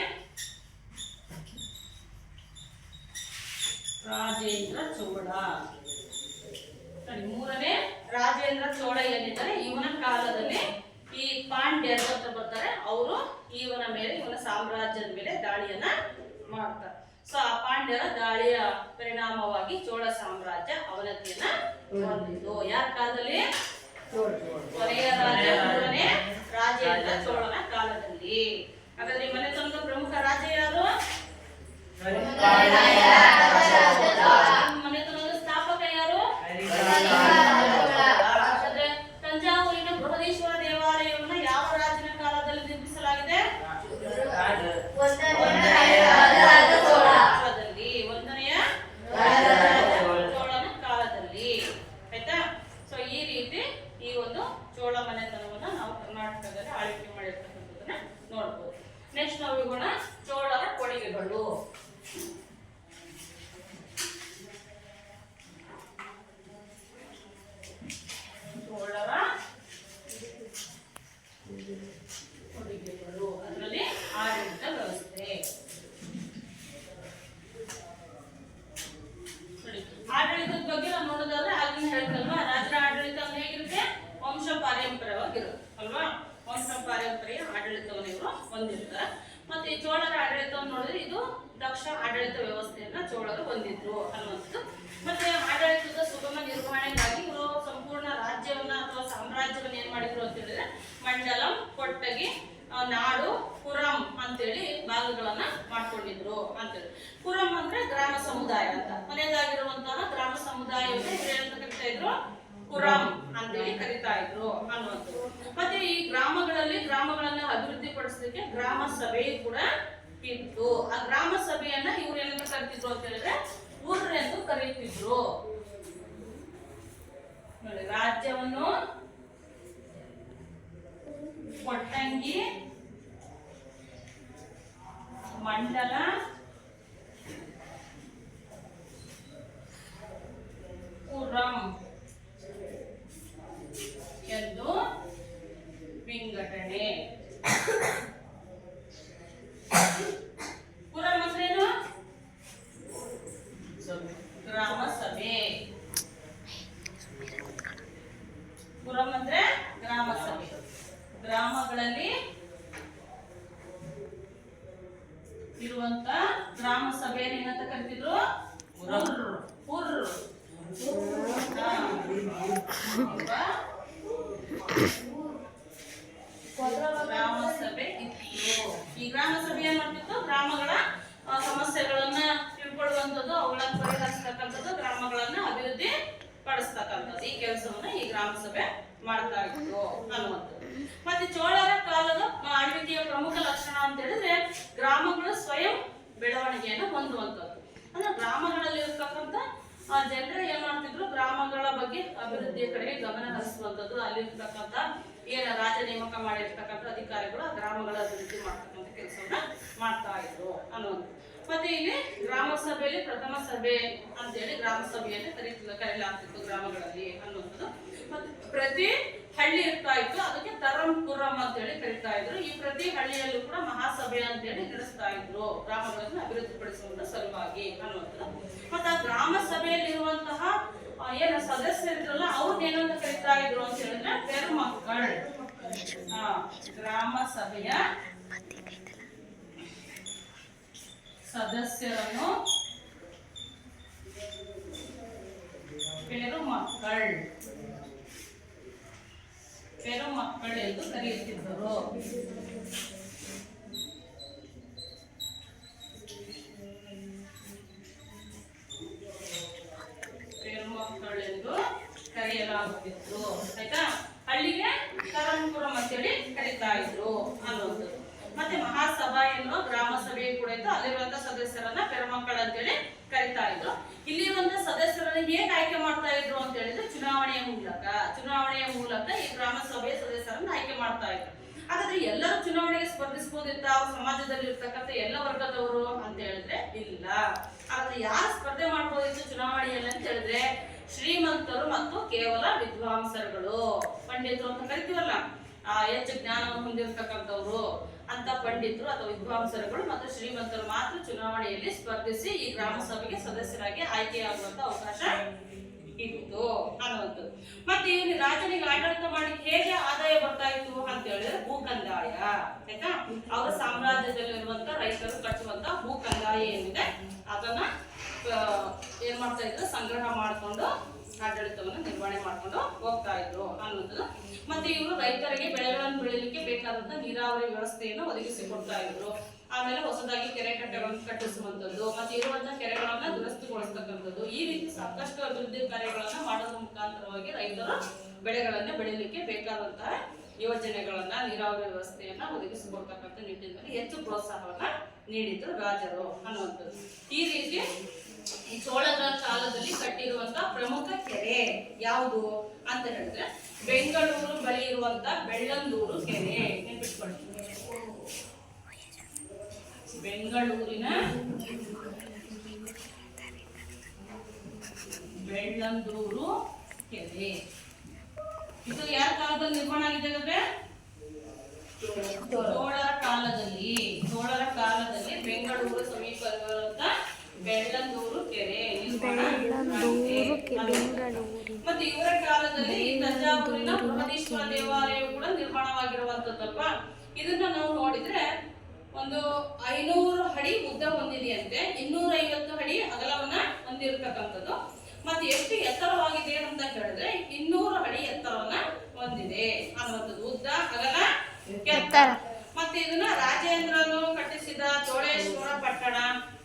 ರಾಜೇಂದ್ರ ಚೋಳ. 3ನೇ ರಾಜೇಂದ್ರ ಚೋಳ ಏನಿದ್ದಾರೆ ಇವನ ಕಾಲದಲ್ಲಿ ಈ ಪಾಂಡ್ಯರು ಅಂತ ಬರ್ತಾರೆ, ಅವರು ಇವನ ಮೇಲೆ ಇವನ ಸಾಮ್ರಾಜ್ಯದ ಮೇಲೆ ದಾಳಿಯನ್ನ ಮಾಡ್ತಾರೆ. ಸೊ ಆ ಪಾಂಡ್ಯರ ದಾಳಿಯ ಪರಿಣಾಮವಾಗಿ ಚೋಳ ಸಾಮ್ರಾಜ್ಯ ಅವನತಿಯನ್ನ ಹೊಂದಿದ್ದು ಯಾರ ಕಾಲದಲ್ಲಿ? ಕೊನೆಯ ರಾಜ 3ನೇ ರಾಜೇಂದ್ರ ಚೋಳನ ಕಾಲದಲ್ಲಿ. ಹಾಗಾದ್ರೆ ಮನೆತನದ ಪ್ರಮುಖ ರಾಜ ಯಾರು? ಮನೆತನದ ಸ್ಥಾಪಕ ಯಾರು? ಹಾಗಾದ್ರೆ ತಂಜಾವೂರಿನ ಬೃಹದೀಶ್ವರ ದೇವಾಲಯವನ್ನು ಯಾವ ರಾಜನ ಕಾಲದಲ್ಲಿ ನಿರ್ಮಿಸಲಾಗಿದೆ? 1ನೇ ಚೋಳನ ಕಾಲದಲ್ಲಿ. ಆಯ್ತಾ? ಸೊ ಈ ರೀತಿ ಈ ಒಂದು ಚೋಳ ಮನೆತನವನ್ನ ನಾವು ಕರ್ನಾಟಕದಲ್ಲಿ ಆಳ್ವಿಕೆ ಮಾಡಿರ್ತಕ್ಕಂಥದ್ದನ್ನ ನೋಡ್ಬೋದು. ನೆಕ್ಸ್ಟ್ ನಾವು ಇಗೋಣ ಚೋಳರ ಕೊಡುಗೆಗಳು. ಚೋಳರ ಕೊಡುಗೆಗಳು ಅದರಲ್ಲಿ ಆಡಳಿತ ವ್ಯವಸ್ಥೆ. ಆಡಳಿತದ ಬಗ್ಗೆ ನಾವು ನೋಡೋದಾದ್ರೆ ಆಗಿನ ಹೇಳ್ತಲ್ವಾ, ರಾಜರ ಆಡಳಿತ ಹೇಗಿರುತ್ತೆ? ವಂಶ ಪಾರಂಪರ್ಯವಾಗಿರುತ್ತೆ ಅಲ್ವಾ? ವಂಶ ಪಾರಂಪರ್ಯ ಆಡಳಿತವನ್ನು ಇವರು ಹೊಂದಿರ್ತಾರೆ. ಮತ್ತೆ ಈ ಚೋಳರ ಆಡಳಿತವನ್ನು ನೋಡಿದ್ರೆ ಇದು ದಕ್ಷ ಆಡಳಿತ ವ್ಯವಸ್ಥೆಯನ್ನ ಚೋಳರು ಹೊಂದಿದ್ರು ಅನ್ನುವಂಥದ್ದು. ಮತ್ತೆ ಆಡಳಿತದ ಸುಗಮ ನಿರ್ವಹಣೆಗಾಗಿ ಇವರು ಸಂಪೂರ್ಣ ರಾಜ್ಯವನ್ನ ಅಥವಾ ಸಾಮ್ರಾಜ್ಯವನ್ನ ಏನ್ ಮಾಡಿದ್ರು ಅಂತ ಹೇಳಿದ್ರೆ ಮಂಡಲಂ, ಕೊಟ್ಟಗಿ, ನಾಡು, ಪುರಂ ಅಂತೇಳಿ ಭಾಗಗಳನ್ನ ಮಾಡ್ಕೊಂಡಿದ್ರು ಅಂತೇಳಿ. ಪುರಂ ಅಂದ್ರೆ ಗ್ರಾಮ ಸಮುದಾಯ ಅಂತ, ಮನೆಯದಾಗಿರುವಂತಹ ಗ್ರಾಮ ಸಮುದಾಯವನ್ನು ಏನಂತ ಕರಿತಾ ಇದ್ರು? ಪುರಂ ಅಂತೇಳಿ ಕರಿತಾ ಇದ್ರು ಅನ್ನುವಂಥದ್ದು. ಮತ್ತೆ ಈ ಗ್ರಾಮಗಳನ್ನ ಅಭಿವೃದ್ಧಿ ಪಡಿಸಲಿಕ್ಕೆ ಗ್ರಾಮ ಸಭೆ ಕೂಡ ಇತ್ತು. ಆ ಗ್ರಾಮ ಸಭೆಯನ್ನ ಇವ್ರು ಏನಂತ ಕರಿತಿದ್ರು ಅಂತ ಹೇಳಿದ್ರೆ ಊರ್ ಎಂದು ಕರೀತಿದ್ರು. ನೋಡಿ, ರಾಜ್ಯವನ್ನು ಕೊಟ್ಟಂಗಿ, ಮಂಡಲ, ಪುರಂ ಎಂದು ವಿಂಗಡಣೆ. ಪುರಂ ಅಂದ್ರೇನು? ಗ್ರಾಮ ಸಭೆ. ಪುರಂ ಅಂದ್ರೆ ಗ್ರಾಮ ಸಭೆ. ಗ್ರಾಮಗಳಲ್ಲಿ ಇರುವಂತ ಗ್ರಾಮ ಸಭೆಯನ್ನು ಏನಂತ ಕರಿತಿದ್ರು? ಗ್ರಾಮ ಸಭೆ ಇತ್ತು. ಈ ಗ್ರಾಮ ಸಭೆ ಏನ್ ಮಾಡ್ತಿತ್ತು? ಗ್ರಾಮಗಳ ಸಮಸ್ಯೆಗಳನ್ನ ತಿಳ್ಕೊಳ್ಳುವಂಥದ್ದು, ಅವುಗಳನ್ನ ಪರಿಹರಿಸತಕ್ಕಂಥದ್ದು, ಗ್ರಾಮಗಳನ್ನ ಅಭಿವೃದ್ಧಿ ಪಡಿಸ್ತಕ್ಕಂಥದ್ದು, ಈ ಕೆಲಸವನ್ನ ಈ ಗ್ರಾಮ ಸಭೆ ಮಾಡ್ತಾ ಇತ್ತು ಅನ್ನುವಂಥದ್ದು. ಮತ್ತೆ ಚೋಳರ ಕಾಲದ ಆಳ್ವಿಕೆಯ ಪ್ರಮುಖ ಲಕ್ಷಣ ಅಂತ ಹೇಳಿದ್ರೆ ಗ್ರಾಮಗಳು ಸ್ವಯಂ ಬೆಳವಣಿಗೆಯನ್ನು ಹೊಂದುವಂಥದ್ದು. ಅಂದ್ರೆ ಗ್ರಾಮಗಳಲ್ಲಿ ಇರ್ತಕ್ಕಂಥ ಜನರು ಏನ್ ಮಾಡ್ತಿದ್ರು? ಗ್ರಾಮಗಳ ಬಗ್ಗೆ ಅಭಿವೃದ್ಧಿಯ ಕಡೆಗೆ ಗಮನ ಹರಿಸುವಂಥದ್ದು, ಅಲ್ಲಿರ್ತಕ್ಕಂಥ ಏನ ರಾಜ ನೇಮಕ ಮಾಡಿರ್ತಕ್ಕಂಥ ಅಧಿಕಾರಿಗಳು ಆ ಗ್ರಾಮಗಳ ಅಭಿವೃದ್ಧಿ ಮಾಡ್ತಕ್ಕಂಥ ಕೆಲಸವನ್ನ ಮಾಡ್ತಾ ಇದ್ರು ಅನ್ನುವಂಥದ್ದು. ಮತ್ತೆ ಇಲ್ಲಿ ಗ್ರಾಮ ಸಭೆಯಲ್ಲಿ ಪ್ರಥಮ ಸಭೆ ಅಂತೇಳಿ ಗ್ರಾಮ ಸಭೆಯಲ್ಲಿ ಕರೆಯಲಾಗ್ತಿತ್ತು ಗ್ರಾಮಗಳಲ್ಲಿ ಅನ್ನುವಂಥದ್ದು. ಮತ್ತೆ ಪ್ರತಿ ಹಳ್ಳಿ ಇರ್ತಾ ಇತ್ತು, ಅದಕ್ಕೆ ತರಂಪುರಂ ಅಂತೇಳಿ ಕರಿತಾ ಇದ್ರು. ಈ ಪ್ರತಿ ಹಳ್ಳಿಯಲ್ಲೂ ಕೂಡ ಮಹಾಸಭೆ ಅಂತೇಳಿ ನಡೆಸ್ತಾ ಇದ್ರು ಗ್ರಾಮಗಳನ್ನು ಅಭಿವೃದ್ಧಿಪಡಿಸುವ ಸಲುವಾಗಿ ಅನ್ನುವಂಥದ್ದು. ಮತ್ತೆ ಆ ಗ್ರಾಮ ಸಭೆಯಲ್ಲಿರುವಂತಹ ಏನು ಸದಸ್ಯರಿದ್ರಲ್ಲ ಅವ್ರನ್ನ ಏನಂತ ಕರಿತಾ ಇದ್ರು ಅಂತ ಹೇಳಿದ್ರೆ ಪೆರುಮಕ್ಕಳ್. ಗ್ರಾಮ ಸಭೆಯ ಸದಸ್ಯರನ್ನು ಪೆರುಮಕ್ಕಳ್ ಎಂದು ಕರೆಯುತ್ತಿದ್ದರು. ಹಳ್ಳಿಗೆ ತರಂಪುರಂ ಅಂತೇಳಿ ಕರೀತಾ ಇದ್ರು ಅನ್ನೋದು. ಮತ್ತೆ ಮಹಾಸಭಾ ಎನ್ನುವ ಗ್ರಾಮ ಸಭೆ ಕೂಡ ಇತ್ತು. ಅಲ್ಲಿರುವಂತ ಸದಸ್ಯರನ್ನ ಪೆರಮಕ್ಕಳು ಅಂತೇಳಿ ಕರೀತಾ ಇದ್ರು. ಇಲ್ಲಿರುವಂತ ಸದಸ್ಯರನ್ನ ಹೇಗೆ ಆಯ್ಕೆ ಮಾಡ್ತಾ ಇದ್ರು ಅಂತ ಹೇಳಿದ್ರೆ ಚುನಾವಣೆಯ ಮೂಲಕ ಈ ಗ್ರಾಮ ಸಭೆಯ ಸದಸ್ಯರನ್ನ ಆಯ್ಕೆ ಮಾಡ್ತಾ ಇದ್ರು. ಹಾಗಾದ್ರೆ ಎಲ್ಲರೂ ಚುನಾವಣೆಗೆ ಸ್ಪರ್ಧಿಸಬಹುದಿತ್ತ ಅವ್ರ ಸಮಾಜದಲ್ಲಿ ಇರ್ತಕ್ಕಂಥ ಎಲ್ಲ ವರ್ಗದವರು ಅಂತ ಹೇಳಿದ್ರೆ ಇಲ್ಲ. ಹಾಗಾದ್ರೆ ಯಾರು ಸ್ಪರ್ಧೆ ಮಾಡ್ಬೋದಿತ್ತು ಚುನಾವಣೆಯಲ್ಲಿ ಅಂತ ಹೇಳಿದ್ರೆ ಶ್ರೀಮಂತರು ಮತ್ತು ಕೇವಲ ವಿದ್ವಾಂಸರುಗಳು, ಪಂಡಿತರು ಅಂತ ಕರಿತೀವಲ್ಲ, ಹೆಚ್ಚು ಜ್ಞಾನವನ್ನು ಹೊಂದಿರತಕ್ಕಂಥವ್ರು ಅಂತ ಪಂಡಿತರು ಅಥವಾ ವಿದ್ವಾಂಸರುಗಳು ಮತ್ತು ಶ್ರೀಮಂತರು ಮಾತ್ರ ಚುನಾವಣೆಯಲ್ಲಿ ಸ್ಪರ್ಧಿಸಿ ಈ ಗ್ರಾಮ ಸಭೆಗೆ ಸದಸ್ಯರಾಗಿ ಆಯ್ಕೆಯಾಗುವಂತ ಅವಕಾಶ ಇತ್ತು ಅನ್ನುವಂಥದ್ದು. ಮತ್ತೆ ಇಲ್ಲಿ ರಾಜನಿಗೆ ಆಡಳಿತ ಮಾಡ್ಲಿಕ್ಕೆ ಹೇಗೆ ಆದಾಯ ಬರ್ತಾ ಇತ್ತು ಅಂತ ಹೇಳಿದ್ರೆ ಭೂಕಂದಾಯ, ಆಯ್ತಾ? ಅವರ ಸಾಮ್ರಾಜ್ಯದಲ್ಲಿರುವಂತ ರೈತರು ಕಟ್ಟುವಂತ ಭೂಕಂದಾಯ ಏನಿದೆ ಅದನ್ನ ಏನ್ ಮಾಡ್ತಾ ಇದ್ರು, ಸಂಗ್ರಹ ಮಾಡ್ಕೊಂಡು ಆಡಳಿತವನ್ನು ನಿರ್ವಹಣೆ ಮಾಡ್ಕೊಂಡು ಹೋಗ್ತಾ ಇದ್ರು ಅನ್ನೋದು. ಮತ್ತೆ ಇವರು ರೈತರಿಗೆ ಬೆಳೆಗಳನ್ನು ಬೆಳೀಲಿಕ್ಕೆ ಬೇಕಾದಂತ ನೀರಾವರಿ ವ್ಯವಸ್ಥೆಯನ್ನು ಒದಗಿಸಿಕೊಡ್ತಾ ಇದ್ರು. ಆಮೇಲೆ ಹೊಸದಾಗಿ ಕೆರೆ ಕಟ್ಟೆಗಳನ್ನು ಕಟ್ಟಿಸುವಂತದ್ದು, ಮತ್ತೆ ಇರುವಂತಹ ಕೆರೆಗಳನ್ನ ದುರಸ್ತಿಗೊಳಿಸ್ತಕ್ಕಂಥದ್ದು, ಈ ರೀತಿ ಸಾಕಷ್ಟು ಅಭಿವೃದ್ಧಿ ಕಾರ್ಯಗಳನ್ನ ಮಾಡೋದ್ರ ಮುಖಾಂತರವಾಗಿ ರೈತರು ಬೆಳೆಗಳನ್ನ ಬೆಳೀಲಿಕ್ಕೆ ಬೇಕಾದಂತಹ ಯೋಜನೆಗಳನ್ನ, ನೀರಾವರಿ ವ್ಯವಸ್ಥೆಯನ್ನ ಒದಗಿಸಿಕೊಡ್ತಕ್ಕಂಥ ನಿಟ್ಟಿನಲ್ಲಿ ಹೆಚ್ಚು ಪ್ರೋತ್ಸಾಹವನ್ನ ನೀಡಿದ್ರು ರಾಜರು ಅನ್ನುವಂಥದ್ದು. ಈ ರೀತಿ ಈ ಚೋಳರ ಕಾಲದಲ್ಲಿ ಕಟ್ಟಿರುವಂತ ಪ್ರಮುಖ ಕೆರೆ ಯಾವುದು ಅಂತ ಹೇಳಿದ್ರೆ ಬೆಂಗಳೂರು ಬಳಿ ಇರುವಂತ ಬೆಳ್ಳಂದೂರು ಕೆರೆ. ನೆನಪಿಟ್ಕೊಳ್ಳಿ, ಬೆಂಗಳೂರಿನ ಬೆಳ್ಳಂದೂರು ಕೆರೆ. ಇದು ಯಾರ ಕಾಲದಲ್ಲಿ ನಿರ್ಮಾಣ ಆಗಿದೆ ಅಂದ್ರೆ ಚೋಳರ ಕಾಲದಲ್ಲಿ ಬೆಂಗಳೂರು ಸಮೀಪ ಇರುವಂತ ಬೆಳ್ಳಂದೂರು ಕೆರೆ ನಿರ್ಮಾಣ ಮತ್ತೆ ಇವರ ಕಾಲದಲ್ಲಿ ತಂಜಾವೂರಿನ ಬೃಹದೀಶ್ವರ ದೇವಾಲಯ ಕೂಡ ನಿರ್ಮಾಣವಾಗಿರುವಂತದ್ದಲ್ವಾ. ಇದನ್ನ ನಾವು ನೋಡಿದ್ರೆ ಒಂದು 500 ಅಡಿ ಉದ್ದ ಹೊಂದಿದೆಯಂತೆ, 250 ಅಡಿ ಅಗಲವನ್ನ ಹೊಂದಿರತಕ್ಕಂಥದ್ದು. ಮತ್ತೆ ಎಷ್ಟು ಎತ್ತರವಾಗಿದೆ ಅಂತ ಹೇಳಿದ್ರೆ 200 ಅಡಿ ಎತ್ತರವನ್ನ ಹೊಂದಿದೆ ಅನ್ನುವಂಥದ್ದು. ಉದ್ದ, ಅಗಲ, ಎತ್ತರ. ಮತ್ತೆ ಇದನ್ನ ರಾಜೇಂದ್ರನು ಕಟ್ಟಿಸಿದ ಚೋಳೇಶ್ವರ ಪಟ್ಟಣ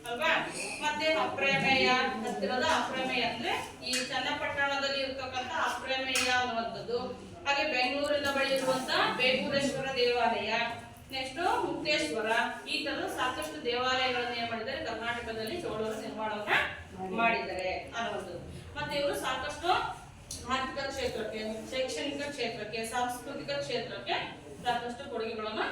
ಅಲ್ವಾ. ಮತ್ತೆ ಅಪ್ರಮೇಯ, ಹತ್ತಿರದ ಅಪ್ರಮೇಯ ಅಂದ್ರೆ ಈ ಚನ್ನಪಟ್ಟಣದಲ್ಲಿ ಇರ್ತಕ್ಕಂಥ ಅಪ್ರಮೇಯ ಅನ್ನುವಂಥದ್ದು. ಹಾಗೆ ಬೆಂಗಳೂರಿನ ಬಳಿ ಇರುವಂತ ಬೇಗೂರೇಶ್ವರ ದೇವಾಲಯ, ನೆಕ್ಸ್ಟ್ ಮುಕ್ತೇಶ್ವರ, ಈ ತರದ ಸಾಕಷ್ಟು ದೇವಾಲಯಗಳನ್ನ ಏನ್ ಮಾಡಿದ್ದಾರೆ ಕರ್ನಾಟಕದಲ್ಲಿ ಚೋಳರು ನಿರ್ಮಾಣವನ್ನ ಮಾಡಿದ್ದಾರೆ ಅನ್ನುವಂಥದ್ದು. ಮತ್ತೆ ಇವರು ಸಾಕಷ್ಟು ಆರ್ಥಿಕ ಕ್ಷೇತ್ರಕ್ಕೆ, ಶೈಕ್ಷಣಿಕ ಕ್ಷೇತ್ರಕ್ಕೆ, ಸಾಂಸ್ಕೃತಿಕ ಕ್ಷೇತ್ರಕ್ಕೆ ಸಾಕಷ್ಟು ಕೊಡುಗೆಗಳನ್ನ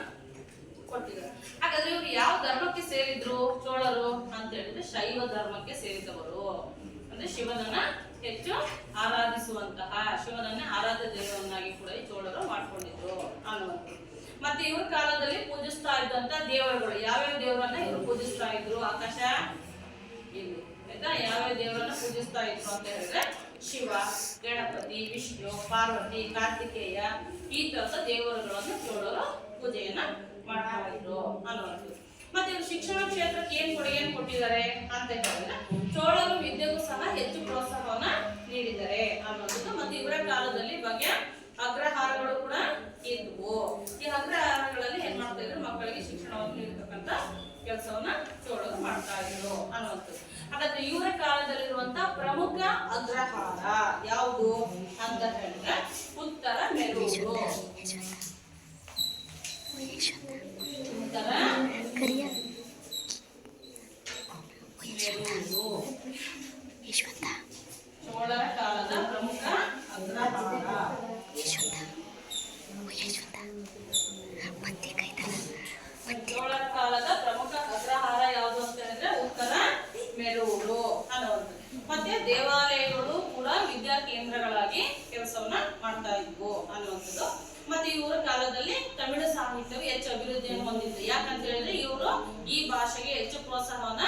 ಕೊಟ್ಟಿದ್ದಾರೆ. ಹಾಗಾದ್ರೆ ಇವರು ಯಾವ ಧರ್ಮಕ್ಕೆ ಸೇರಿದ್ರು ಚೋಳರು ಅಂತ ಹೇಳಿದ್ರೆ ಶೈವ ಧರ್ಮಕ್ಕೆ ಸೇರಿದವರು. ಅಂದ್ರೆ ಶಿವನನ್ನ ಹೆಚ್ಚು ಆರಾಧಿಸುವಂತಹ, ಶಿವನನ್ನೇ ಆರಾಧ್ಯ ದೇವರನ್ನಾಗಿ ಕೂಡ ಈ ಚೋಳರು ಮಾಡ್ಕೊಂಡಿದ್ರು ಅನ್ನುವಂಥದ್ದು. ಮತ್ತೆ ಇವ್ರ ಕಾಲದಲ್ಲಿ ಪೂಜಿಸ್ತಾ ಇದ್ದಂತ ದೇವರುಗಳು ಯಾವ್ಯಾವ ದೇವರನ್ನ ಇವರು ಪೂಜಿಸ್ತಾ ಇದ್ರು? ಆಕಾಶ ಇಲ್ಲಿ ಆಯ್ತಾ, ಯಾವ್ಯಾವ ದೇವರನ್ನ ಪೂಜಿಸ್ತಾ ಇದ್ರು ಅಂತ ಹೇಳಿದ್ರೆ ಶಿವ, ಗಣಪತಿ, ವಿಷ್ಣು, ಪಾರ್ವತಿ, ಕಾರ್ತಿಕೇಯ, ಈ ತರದ ದೇವರುಗಳನ್ನು ಚೋಳರು ಪೂಜೆಯನ್ನ ಮಾಡ್ತಾ ಇದ್ರು ಅನ್ನುವಂಥದ್ದು. ಮತ್ತೆ ಇವರು ಶಿಕ್ಷಣ ಕ್ಷೇತ್ರಕ್ಕೆ ಏನ್ ಕೊಡುಗೆಯನ್ನು ಕೊಟ್ಟಿದ್ದಾರೆ ಅಂತ ಹೇಳಿದ್ರೆ ಚೋಳರು ವಿದ್ಯೆಗೂ ಸಹ ಹೆಚ್ಚು ಪ್ರೋತ್ಸಾಹವನ್ನ ನೀಡಿದ್ದಾರೆ ಅನ್ನುವಂಥದ್ದು. ಮತ್ತೆ ಇವರ ಕಾಲದಲ್ಲಿ ಬಗೆಯ ಅಗ್ರಹಾರಗಳು ಕೂಡ ಇದ್ವು. ಈ ಅಗ್ರಹಾರಗಳಲ್ಲಿ ಏನ್ ಮಾಡ್ತಾ ಇದ್ರು, ಮಕ್ಕಳಿಗೆ ಶಿಕ್ಷಣವನ್ನು ನೀಡತಕ್ಕಂತ ಕೆಲಸವನ್ನ ಚೋಳರು ಮಾಡ್ತಾ ಇದ್ರು ಅನ್ನುವಂಥದ್ದು. ಹಾಗಾದ್ರೆ ಇವರ ಕಾಲದಲ್ಲಿರುವಂತ ಪ್ರಮುಖ ಅಗ್ರಹಾರ ಯಾವುದು ಅಂತ ಹೇಳಿದ್ರೆ ಉತ್ತರ ಮೆರೂರು. ಚೋಳರ ಕಾಲದ ಪ್ರಮುಖ ಅಗ್ರಹಾರ. ಚೋಳರ ಕಾಲದ ಪ್ರಮುಖ ಅಗ್ರಹಾರ ಯಾವುದು ಅಂತ ಹೇಳಿದ್ರೆ ಉತ್ತರ ಮೆರೂರು ಅನ್ನುವಂಥದ್ದು. ಮತ್ತೆ ದೇವಾಲಯಗಳು ಕೂಡ ವಿದ್ಯಾ ಕೇಂದ್ರಗಳಾಗಿ ಕೆಲಸವನ್ನ ಮಾಡ್ತಾ ಇದ್ವು ಅನ್ನುವಂಥದ್ದು. ಮತ್ತೆ ಇವರ ಕಾಲದಲ್ಲಿ ತಮಿಳು ಸಾಹಿತ್ಯವು ಹೆಚ್ಚು ಅಭಿವೃದ್ಧಿಯನ್ನು ಹೊಂದಿತ್ತು. ಯಾಕಂತ ಹೇಳಿದ್ರೆ ಇವರು ಈ ಭಾಷೆಗೆ ಹೆಚ್ಚು ಪ್ರೋತ್ಸಾಹವನ್ನ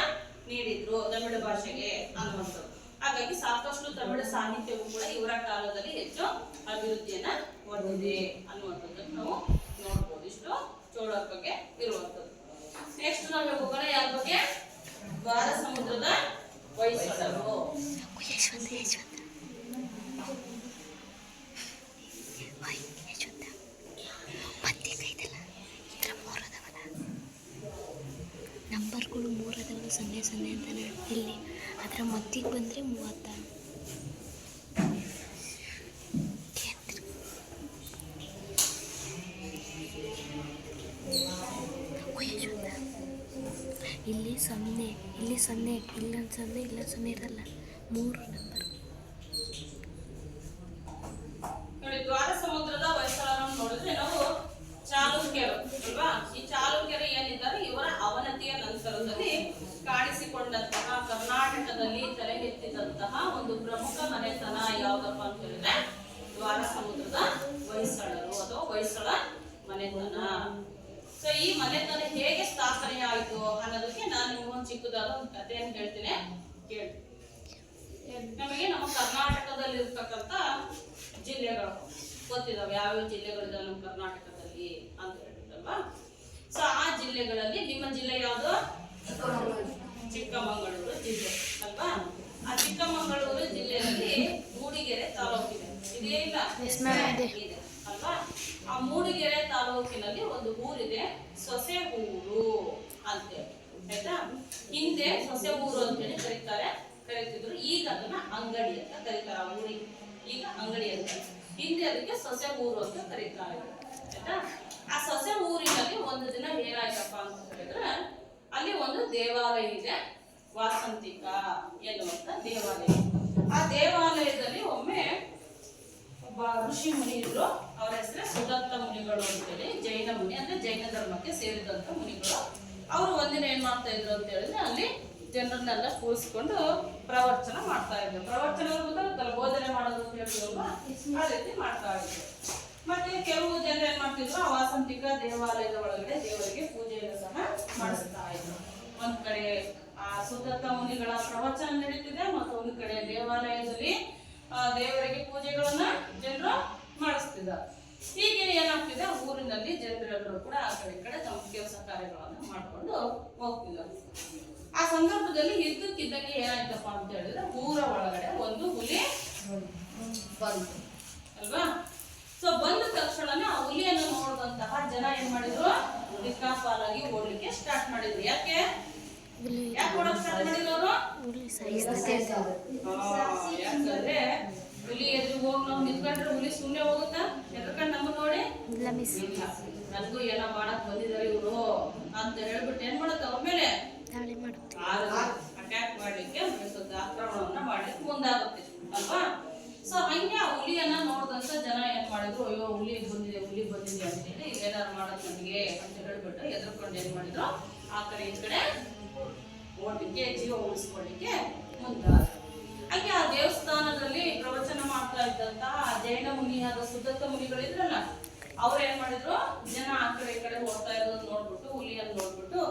ನೀಡಿದ್ರು, ತಮಿಳು ಭಾಷೆಗೆ ಅನ್ನುವಂಥದ್ದು. ಹಾಗಾಗಿ ಸಾಕಷ್ಟು ತಮಿಳು ಸಾಹಿತ್ಯವು ಕೂಡ ಇವರ ಕಾಲದಲ್ಲಿ ಹೆಚ್ಚು ಅಭಿವೃದ್ಧಿಯನ್ನ ಹೊಂದಿದೆ ಅನ್ನುವಂಥದ್ದನ್ನು ನಾವು ನೋಡ್ಬೋದು. ಇಷ್ಟು ಚೋಳರ ಬಗ್ಗೆ ಇರುವಂಥದ್ದು. ನೆಕ್ಸ್ಟ್ ನಾವು ಹೋಗೋಣ ಯಾರ ಬಗ್ಗೆ? ದ್ವಾರ ಸಮುದ್ರದ ಹೊಯ್ಸಳರು. ನಂಬರ್ಗಳು 3 ಅದಾವಲ್ಲ, 0 0 ಅಂತಾನೆ ಇಲ್ಲಿ. ಅದರ ಮತ್ತಿಗೆ ಬಂದರೆ 36. ಸೊನ್ನೆ, ಇಲ್ಲೊಂದು ಸೊನ್ನೆ, ಇಲ್ಲೊಂದು ಸೊನ್ನೆ ಇರಲ್ಲ. 3 ನಂಬರ್. ನೋಡಿ, ದ್ವಾರ ಸಮುದ್ರದ ಹೊಯ್ಸಳರನ್ನು ನೋಡಿದ್ರೆ ನಾವು ಚಾಲುಕ್ಯರು ಅಲ್ವಾ? ಈ ಚಾಲುಕ್ಯರು ಏನಿದ್ದಾರೆ, ಇವರ ಅವನತಿಯ ನಂತರದಲ್ಲಿ ಕಾಣಿಸಿಕೊಂಡಂತಹ ಕರ್ನಾಟಕದಲ್ಲಿ ತಲೆ ಎತ್ತಿದಂತಹ ಒಂದು ಪ್ರಮುಖ ಮನೆತನ ಯಾವ್ದಪ್ಪ ಅಂತ ಹೇಳಿದ್ರೆ ದ್ವಾರ ಸಮುದ್ರದ ಹೊಯ್ಸಳರು ಅಥವಾ ಹೊಯ್ಸಳ ಮನೆತನ. ಸೊ ಈ ಮನೆತನ ಹೇಗೆ ಸ್ಥಾಪನೆ ಆಯಿತು ಅನ್ನೋದಕ್ಕೆ ನಾನು ನಿಮ್ಗೊಂದು ಚಿಕ್ಕದಾದ ಒಂದು ಕಥೆಯನ್ನು ಹೇಳ್ತೀನಿ, ಕೇಳಿ. ನಮಗೆ ನಮ್ಮ ಕರ್ನಾಟಕದಲ್ಲಿ ಇರ್ತಕ್ಕಂಥ ಜಿಲ್ಲೆಗಳು ಗೊತ್ತಿದಾವೆ, ಯಾವ್ಯಾವ ಜಿಲ್ಲೆಗಳಿದಾವೆ ನಮ್ಮ ಕರ್ನಾಟಕದಲ್ಲಿ ಅಂತ ಹೇಳ್ಬಿಟ್ಟಲ್ವಾ. ಸೊ ಆ ಜಿಲ್ಲೆಗಳಲ್ಲಿ ನಿಮ್ಮ ಜಿಲ್ಲೆ ಯಾವುದು? ಚಿಕ್ಕಮಗಳೂರು ಜಿಲ್ಲೆ ಅಲ್ವಾ? ಆ ಚಿಕ್ಕಮಗಳೂರು ಜಿಲ್ಲೆಯಲ್ಲಿ ಮೂಡಿಗೆರೆ ತಾಲೂಕಿದೆ, ಇದೆಯೇ ಇಲ್ಲ? ಇದೆ ಅಲ್ವಾ? ಆ ಮೂಡಿಗೆರೆ ತಾಲೂಕಿನಲ್ಲಿ ಒಂದು ಊರಿದೆ, ಸೊಸೆಗೂರು ಅಂತೇಳಿ, ಆಯ್ತಾ? ಹಿಂದೆ ಸೊಸೆಗೂರು ಅಂತೇಳಿ ಕರೀತಿದ್ರು, ಈಗ ಅದನ್ನ ಅಂಗಡಿ ಅಂತ ಕರೀತಾರೆ. ಆ ಊರಿಗೆ ಈಗ ಅಂಗಡಿ ಅಂತ, ಹಿಂದೆ ಅದಕ್ಕೆ ಸೊಸೆಗೂರು ಅಂತ ಕರೀತಾರೆ, ಆಯ್ತಾ? ಆ ಸೊಸೆ ಊರಿನಲ್ಲಿ ಒಂದು ದಿನ ಏನಾಯ್ತಪ್ಪ ಅಂತ ಹೇಳಿದ್ರೆ, ಅಲ್ಲಿ ಒಂದು ದೇವಾಲಯ ಇದೆ, ವಾಸಂತಿಕ ಎನ್ನುವಂತ ದೇವಾಲಯ. ಆ ದೇವಾಲಯದಲ್ಲಿ ಒಮ್ಮೆ ಒಬ್ಬ ಋಷಿ ಮುನಿ ಇದ್ರು, ಅವರ ಹೆಸರೇ ಸುದತ್ತ ಮುನಿಗಳು ಅಂತೇಳಿ, ಜೈನ ಮುನಿ, ಅಂದ್ರೆ ಜೈನ ಧರ್ಮಕ್ಕೆ ಸೇರಿದಂತ ಮುನಿಗಳು. ಅವರು ಒಂದಿನ ಏನ್ ಮಾಡ್ತಾ ಇದ್ರು ಅಂತ ಹೇಳಿದ್ರೆ, ಅಲ್ಲಿ ಜನರನ್ನೆಲ್ಲ ಕೂರಿಸ್ಕೊಂಡು ಪ್ರವಚನ ಮಾಡ್ತಾ ಇದ್ರು. ಪ್ರವಚನ ಗೊತ್ತಾಗುತ್ತಲ್ಲ, ಬೋಧನೆ ಮಾಡೋದು ಅಂತ ಹೇಳ್ತೀವಲ್ವಾ, ಆ ರೀತಿ ಮಾಡ್ತಾ ಇದ್ರು. ಮತ್ತೆ ಕೆಲವು ಜನರು ಏನ್ ಮಾಡ್ತಿದ್ರು, ಆ ವಾಸಂತಿಕ ದೇವಾಲಯದ ಒಳಗಡೆ ದೇವರಿಗೆ ಪೂಜೆಯನ್ನು ಸಹ ಮಾಡಿಸ್ತಾ ಇದ್ರು. ಒಂದ್ ಕಡೆ ಆ ಸುದತ್ತ ಮುನಿಗಳ ಪ್ರವಚನ ನಡೀತಿದೆ, ಮತ್ತೊಂದು ಕಡೆ ದೇವಾಲಯದಲ್ಲಿ ದೇವರಿಗೆ ಪೂಜೆಗಳನ್ನ ಜನರು ಮಾಡಿಸ್ತಿದ್ದಾರೆ. ಹೀಗೆ ಏನಾಗ್ತಿದೆ, ಊರಿನಲ್ಲಿ ಜನರೆಲ್ಲರೂ ಕೂಡ ಆ ಕಡೆ ಈ ಕಡೆ ತಮ್ಮ ಕೆಲಸ ಕಾರ್ಯಗಳನ್ನ ಮಾಡ್ಕೊಂಡು ಹೋಗ್ತಿದ್ದಾರೆ. ಆ ಸಂದರ್ಭದಲ್ಲಿ ಇದ್ದಕ್ಕಿದ್ದಂಗೆ ಏನಾಯ್ತಪ್ಪ ಅಂತ ಹೇಳಿದ್ರೆ, ಊರ ಒಳಗಡೆ ಒಂದು ಹುಲಿ ಬಂತು ಅಲ್ವಾ? ಸೊ ಬಂದ ತಕ್ಷಣನೇ ಆ ಹುಲಿಯನ್ನು ನೋಡಿದಂತಹ ಜನ ಏನ್ ಮಾಡಿದ್ರು, ದಿಕ್ಕಾಪಾಲಾಗಿ ಓಡ್ಲಿಕ್ಕೆ ಸ್ಟಾರ್ಟ್ ಮಾಡಿದ್ರು. ಯಾಕೆ ಓಡಕ್ ಸ್ಟಾರ್ಟ್ ಮಾಡಿದ್ರು ಅವರು? ಯಾಕಂದ್ರೆ ಹುಲಿ ಎದುರು ಹೋಗಿ ನಾವು ನಿಂತ್ಕೊಂಡ್ರೆ ಹುಲಿ ಸುಮ್ಮನೆ ಹೋಗುತ್ತಾ? ಎದ್ರಕಂಡ್ ನಮ್ಮ ನೋಡಿ ನನಗೂ ಏನೋ ಮಾಡಕ್ ಬಂದಿದ್ದಾರೆ ಇವರು ಅಂತ ಹೇಳ್ಬಿಟ್ಟು ಏನ್ ಮಾಡುತ್ತೆ, ಅವ್ರ ಮೇಲೆ ಅಟ್ಯಾಕ್ ಮಾಡ್ಲಿಕ್ಕೆ, ಆಕ್ರಮಣವನ್ನ ಮಾಡ್ಲಿಕ್ಕೆ ಮುಂದಾಗುತ್ತೆ ಅಲ್ವಾ? ಸೊ ಹಂಗೆ ಆ ಹುಲಿಯನ್ನ ನೋಡಿದಂತ ಜನ ಏನ್ ಮಾಡಿದ್ರು, ಅಯ್ಯೋ ಹುಲಿ ಬಂದಿದೆ ಅಂತೇಳಿ ಏನಾರು ಮಾಡೋದು ನನಗೆ ಅಂತ ಹೇಳ್ಬಿಟ್ಟು ಎದ್ರಕೊಂಡು ಏನ್ ಮಾಡಿದ್ರು, ಆ ಕಡೆ ಈ ಕಡೆ ಓಡ್ಲಿಕ್ಕೆ, ಜೀವ ಉಳಿಸ್ಕೊಳ್ಳಿಕ್ಕೆ ಮುಂದಾದ. ಹಾಗೆ ಆ ದೇವಸ್ಥಾನದಲ್ಲಿ ಪ್ರವಚನ ಮಾಡ್ತಾ ಇದ್ದಂತಹ ಜೈನ ಮುನಿಯಾದ ಸುದತ್ತ ಮುನಿಗಳಿದ್ರಲ್ಲ, ಅವ್ರು ಏನ್ ಮಾಡಿದ್ರು, ಜನ ಆ ಕಡೆ ಈ ಕಡೆ ಹೋಗ್ತಾ ಇರೋದು ನೋಡ್ಬಿಟ್ಟು, ಹುಲಿಯನ್ನು ನೋಡ್ಬಿಟ್ಟು,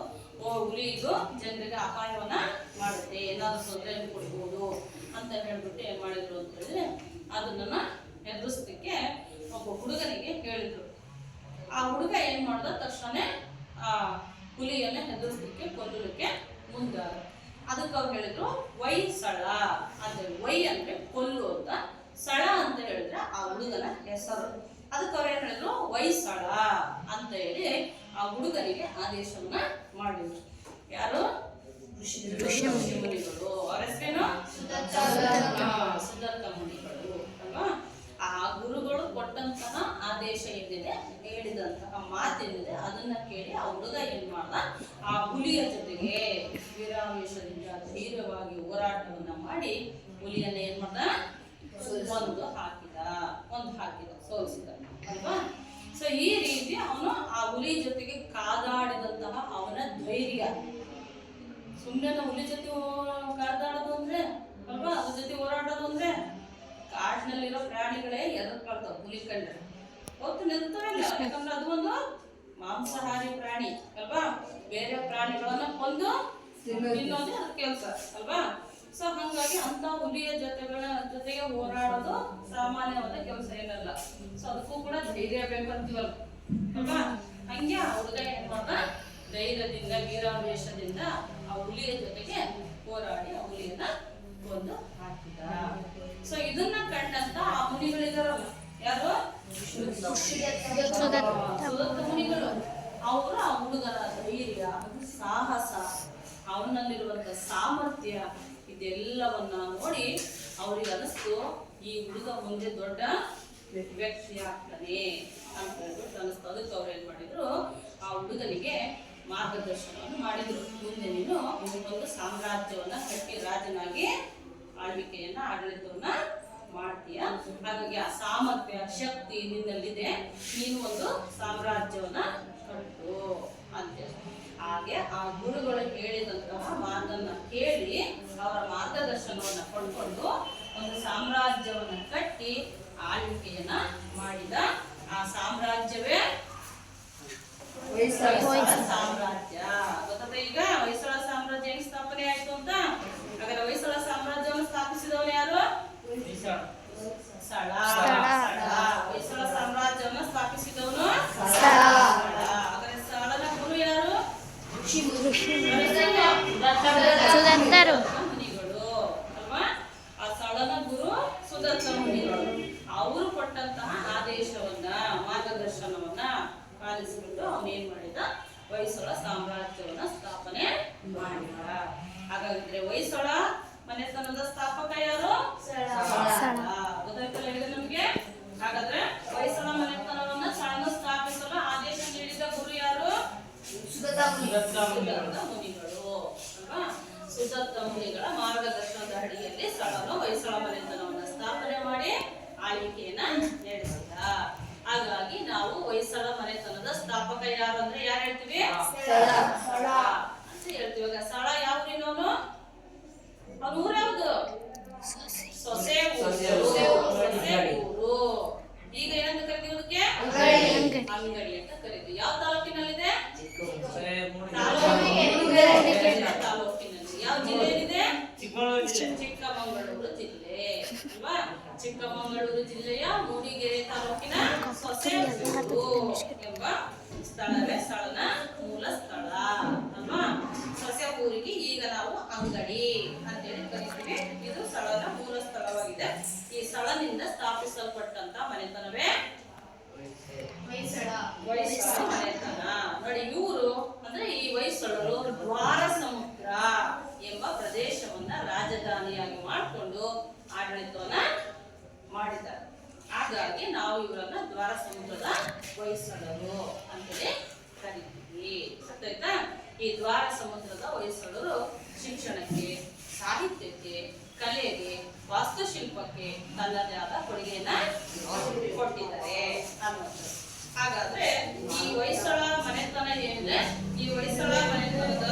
ಹುಲಿ ಇದು ಜನರಿಗೆ ಅಪಾಯವನ್ನ ಮಾಡುತ್ತೆ, ಏನಾದ್ರು ತೊಂದರೆಯನ್ನು ಕೊಡ್ಬೋದು ಅಂತ ಹೇಳ್ಬಿಟ್ಟು ಏನ್ ಮಾಡಿದ್ರು ಅಂತ ಹೇಳಿದ್ರೆ, ಅದನ್ನ ಎದುರಿಸಲಿಕ್ಕೆ ಒಬ್ಬ ಹುಡುಗನಿಗೆ ಹೇಳಿದ್ರು. ಆ ಹುಡುಗ ಏನ್ ಮಾಡ್ದ, ತಕ್ಷಣ ಆ ಹುಲಿಯನ್ನ ಎದುರಿಸಲಿಕ್ಕೆ ಕೊಲ್ಲಲಿಕ್ಕೆ ಮುಂದಾದ. ಅದಕ್ಕೆ ಅವ್ರು ಹೇಳಿದ್ರು ಹೊಯ್ಸಳ ಅಂತ ಹೇಳಿ. ವೈ ಅಂದ್ರೆ ಕೊಲ್ಲು ಅಂತ, ಸಳ ಅಂತ ಹೇಳಿದ್ರೆ ಆ ಹುಡುಗನ ಹೆಸರು. ಅದಕ್ಕೆ ಅವ್ರು ಏನ್ ಹೇಳಿದ್ರು, ಹೊಯ್ಸಳ ಅಂತ ಹೇಳಿ ಆ ಹುಡುಗನಿಗೆ ಆದೇಶವನ್ನ ಮಾಡಿದ್ರು. ಯಾರು? ಋಷಿ ಮುನಿಗಳು. ಅವ್ರ ಹೆಸರೇನು? ಸುದತ್ತ ಮುನಿಗಳು ಅಲ್ವಾ? ಆ ಗುರುಗಳು ಕೊಟ್ಟಂತಹ ಆದೇಶ ಏನಿದೆ, ಹೇಳಿದಂತಹ ಮಾತೇನಿದೆ, ಅದನ್ನ ಕೇಳಿ ಆ ಹುಡುಗ ಏನ್ ಮಾಡ್ದ, ಆ ಹುಲಿಯ ಜೊತೆಗೆ ವೀರಾವೇಶದಿಂದ ಧೈರ್ಯವಾಗಿ ಹೋರಾಟವನ್ನ ಮಾಡಿ ಹುಲಿಯನ್ನ ಏನ್ ಮಾಡ್ದ, ಒಂದು ಹಾಕಿದ ಸೋಲಿಸಿದ ಅಲ್ವಾ? ಸೊ ಈ ರೀತಿ ಅವನು ಆ ಹುಲಿ ಜೊತೆಗೆ ಕಾದಾಡಿದಂತಹ ಅವನ ಧೈರ್ಯ. ಸುಮ್ಮನೆ ಹುಲಿ ಜೊತೆ ಕಾದಾಡೋದು ಅಂದ್ರೆ ಅಲ್ವಾ, ಅದ್ರ ಜೊತೆ ಹೋರಾಡೋದು ಅಂದ್ರೆ, ಕಾಡಿನಲ್ಲಿರೋ ಪ್ರಾಣಿಗಳೇ ಎದುರ್ಕೊಳ್ತಾವ ಹುಲಿ ಕಂಡ್ರೆ, ಹೊತ್ತು ನಿಲ್ತಾವಿಲ್ಲ. ಯಾಕಂದ್ರೆ ಅದು ಒಂದು ಮಾಂಸಾಹಾರಿ ಪ್ರಾಣಿ ಅಲ್ವಾ, ಬೇರೆ ಪ್ರಾಣಿಗಳನ್ನ ಕೊಂದು ತಿನ್ನೋದೇ ಅದ್ರ ಕೆಲಸ ಅಲ್ವಾ? ಸೊ ಹಂಗಾಗಿ ಅಂತ ಹುಲಿಯ ಜೊತೆಗೆ ಹೋರಾಡೋದು ಸಾಮಾನ್ಯವಾದ ಕೆಲಸ ಏನಲ್ಲ. ಸೊ ಅದಕ್ಕೂ ಕೂಡ ಧೈರ್ಯ ಬೇಕಂತೀವಲ್ಲ ಅಲ್ವಾ? ಹಂಗೆ ಆ ಹುಡುಗ ಏನ್ ಮಾಡ್ದ, ಧೈರ್ಯದಿಂದ ವೀರಾವೇಶದಿಂದ ಆ ಹುಲಿಯ ಜೊತೆಗೆ ಹೋರಾಡಿ ಆ ಹುಲಿಯನ್ನ ಕೊಂದು ಹಾಕಿದ. ಸೊ ಇದನ್ನ ಕಂಡಂತ ಆ ಮುನಿಗಳಿದಾರಲ್ಲ, ಯಾರು? ಸುದತ್ತ ಮುನಿಗಳು. ಅವರು ಆ ಹುಡುಗನ ಧೈರ್ಯ, ಸಾಹಸ, ಅವನಲ್ಲಿರುವಂತ ಸಾಮರ್ಥ್ಯ, ಇದೆಲ್ಲವನ್ನ ನೋಡಿ ಅವ್ರಿಗೆ ಅನಿಸ್ತು, ಈ ಹುಡುಗ ಮುಂದೆ ದೊಡ್ಡ ವ್ಯಕ್ತಿ ಆಗ್ತಾನೆ ಅಂತ ಹೇಳ್ಬಿಟ್ಟು ಅನಿಸ್ತು. ಅದಕ್ಕೆ ಅವ್ರು ಏನ್ ಮಾಡಿದ್ರು, ಆ ಹುಡುಗನಿಗೆ ಮಾರ್ಗದರ್ಶನವನ್ನು ಮಾಡಿದ್ರು. ಮುಂದೆ ನೀನು ಒಂದು ಸಾಮ್ರಾಜ್ಯವನ್ನ ಕಟ್ಟಿ ರಾಜನಾಗಿ ಆಡಳಿತವನ್ನ ಮಾಡ್ತೀಯ. ಹಾಗಾಗಿ ಆ ಸಾಮರ್ಥ್ಯ ಶಕ್ತಿ ನಿನ್ನಲ್ಲಿದೆ, ನೀನು ಒಂದು ಸಾಮ್ರಾಜ್ಯವನ್ನ ಕಟ್ಟು ಅಂತ. ಹಾಗೆ ಆ ಗುರುಗಳು ಹೇಳಿದಂತಹ ಮಾತನ್ನ ಕೇಳಿ ಅವರ ಮಾರ್ಗದರ್ಶನವನ್ನ ಪಡ್ಕೊಂಡು ಒಂದು ಸಾಮ್ರಾಜ್ಯವನ್ನ ಕಟ್ಟಿ ಆಳ್ವಿಕೆಯನ್ನ ಮಾಡಿದ. ಆ ಸಾಮ್ರಾಜ್ಯವೇ ಹೊಯ್ಸಳ ಸಾಮ್ರಾಜ್ಯ. ಗೊತ್ತಾದ ಈಗ ಹೊಯ್ಸಳ ಸಾಮ್ರಾಜ್ಯ ಹೆಂಗ್ ಸ್ಥಾಪನೆ ಆಯ್ತು ಅಂತ? ಹಾಗಾದ್ರೆ ಹೊಯ್ಸಳ ಸಾಮ್ರಾಜ್ಯವನ್ನು ಸ್ಥಾಪಿಸಿದವನು ಯಾರು? ಸ್ಥಳ. ಹೊಯ್ಸಳ ಸಾಮ್ರಾಜ್ಯವನ್ನು ಸ್ಥಾಪಿಸಿದವನು ಸ್ಥಳ. ಹಾಗಾದ್ರೆ ಸ್ಥಳದ ಗುರು ಯಾರು? ಸುಧಂತರು ಮುನಿಗಳು ಅಲ್ವಾ? ಆ ಸ್ಥಳದ ಗುರು ಸುದತ್ತ ಮುನಿಗಳು. ಅವರು ಕೊಟ್ಟಂತಹ ಆದೇಶವನ್ನ ಮಾರ್ಗದರ್ಶನವನ್ನ ಪಾಲಿಸಿಬಿಟ್ಟು ಅವನೇನ್ ಮಾಡಿದ? ಹೊಯ್ಸಳ ಸಾಮ್ರಾಜ್ಯವನ್ನ ಸ್ಥಾಪನೆ ಮಾಡಿದ. ಹಾಗಾದ್ರೆ ಹೊಯ್ಸಳ ಮನೆತನದ ಸ್ಥಾಪಕ ಯಾರು? ಗೊತ್ತಾಯ್ತಲ್ಲ ಈಗ ನಮ್ಗೆ. ಹಾಗಾದ್ರೆ ಹೊಯ್ಸಳ ಮನೆತನವನ್ನ ಸಣ್ಣ ಸ್ಥಾಪಿಸಲು ಆದೇಶ ನೀಡಿದ ಗುರು ಯಾರು? ಸುದತ್ತ ಮುನಿಗಳು ಅಲ್ವಾ? ಸುದತ್ತ ಮುನಿಗಳ ಮಾರ್ಗದರ್ಶನದ ಅಡಿಯಲ್ಲಿ ಸ್ಥಳನು ಹೊಯ್ಸಳ ಮನೆತನವನ್ನ ಸ್ಥಾಪನೆ ಮಾಡಿ ಆಳ್ವಿಕೆಯನ್ನ ನಡೆಸಿದ. ಹಾಗಾಗಿ ನಾವು ಹೊಯ್ಸಳ ಮನೆತನದ ಸ್ಥಾಪಕ ಯಾರು ಅಂದ್ರೆ ಯಾರು ಹೇಳ್ತೀವಿ? ಸ್ಥಳ ಅಂತ ಹೇಳ್ತೀವಿ. ಇವಾಗ ಸ್ಥಳ ಯಾವ ಊರಿನವನು? ಅವ್ರ ಊರು ಯಾವ್ದು? ಸೊಸೆ ಊರು. ಈಗ ಏನಂತ ಕರಿತೀವಿ ಅದಕ್ಕೆ? ಅಂಗಡಿ ಅಂತ ಕರಿತೀವಿ. ಯಾವ ತಾಲೂಕಿನಲ್ಲಿದೆ? ತಾಲೂಕಿನಲ್ಲಿ. ಯಾವ ಜಿಲ್ಲೆಯಲ್ಲಿದೆ? ಚಿಕ್ಕಮಗಳೂರು ಜಿಲ್ಲೆ ಅಲ್ವಾ? ಚಿಕ್ಕಮಗಳೂರು ಜಿಲ್ಲೆಯ ಮೂಡಿಗೆರೆ ತಾಲೂಕಿನ ಸೊಸೆಯೂರು ಎಂಬ ಸ್ಥಳವೇ ಸ್ಥಳನ ಮೂಲ ಸ್ಥಳ ಅಲ್ವಾ? ಸೊಸೆ ಊರಿಗೆ ಈಗ ನಾವು ಅಂಗಡಿ ಅಂತೇಳಿ ಕರಿತೀವಿ. ಇದು ಸ್ಥಳದ ಮೂಲ ಸ್ಥಳವಾಗಿದೆ. ಈ ಸ್ಥಳದಿಂದ ಸ್ಥಾಪಿಸಲ್ಪಟ್ಟಂತ ಮನೆತನವೇ ಹೊಯ್ಸಳ ಮನೆತನ. ನೋಡಿ, ಇವರು ಅಂದ್ರೆ ಈ ಹೊಯ್ಸಳರು ದ್ವಾರ ಸಮುದ್ರ ಎಂಬ ಪ್ರದೇಶವನ್ನ ರಾಜಧಾನಿಯಾಗಿ ಮಾಡಿಕೊಂಡು ಆಡಳಿತವನ್ನ ಮಾಡಿದ್ದಾರೆ. ಹಾಗಾಗಿ ನಾವು ಇವರನ್ನ ದ್ವಾರ ಸಮುದ್ರದ ಹೊಯ್ಸಳರು ಅಂತೇಳಿ ಕರಿತೀವಿ. ಗೊತ್ತಾಯ್ತಾ? ಈ ದ್ವಾರ ಸಮುದ್ರದ ಹೊಯ್ಸಳರು ಶಿಕ್ಷಣಕ್ಕೆ, ಸಾಹಿತ್ಯಕ್ಕೆ, ಕಲೆಗೆ, ವಾಸ್ತುಶಿಲ್ಪಕ್ಕೆ ತನ್ನದೇ ಆದ ಕೊಡುಗೆಯನ್ನ ಕೊಟ್ಟಿದ್ದಾರೆ ಅನ್ನುವಂಥದ್ದು. ಹಾಗಾದ್ರೆ ಈ ಹೊಯ್ಸಳ ಮನೆತನ ಏನಿದೆ, ಈ ಹೊಯ್ಸಳ ಮನೆತನದ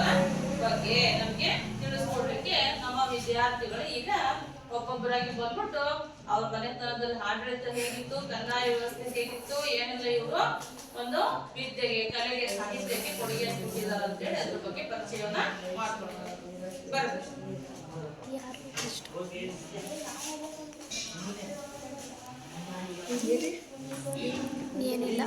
ಬಗ್ಗೆ ನಮ್ಗೆ ತಿಳಿಸ್ಕೊಡ್ಲಿಕ್ಕೆ ನಮ್ಮ ವಿದ್ಯಾರ್ಥಿಗಳು ಈಗ ಒಬ್ಬೊಬ್ಬರಾಗಿ ಬಂದ್ಬಿಟ್ಟು ಅವ್ರ ಮನೆತನದಲ್ಲಿ ಆಡಳಿತ ಹೇಗಿತ್ತು, ಕಂದಾಯ ವ್ಯವಸ್ಥೆ ಹೇಗಿತ್ತು, ಏನೆಲ್ಲ ಇವರು ಒಂದು ವಿದ್ಯೆಗೆ, ಕಲೆಗೆ, ಸಾಹಿತ್ಯಕ್ಕೆ ಕೊಡುಗೆಯನ್ನು ಕೊಟ್ಟಿದ್ದಾರೆ ಅಂತೇಳಿ ಅದ್ರ ಬಗ್ಗೆ ಪರಿಚಯವನ್ನ ಮಾಡ್ಕೊಳ್ತಾರೆ. ಬರ್ಬೇಕು. ಏನಿಲ್ಲ.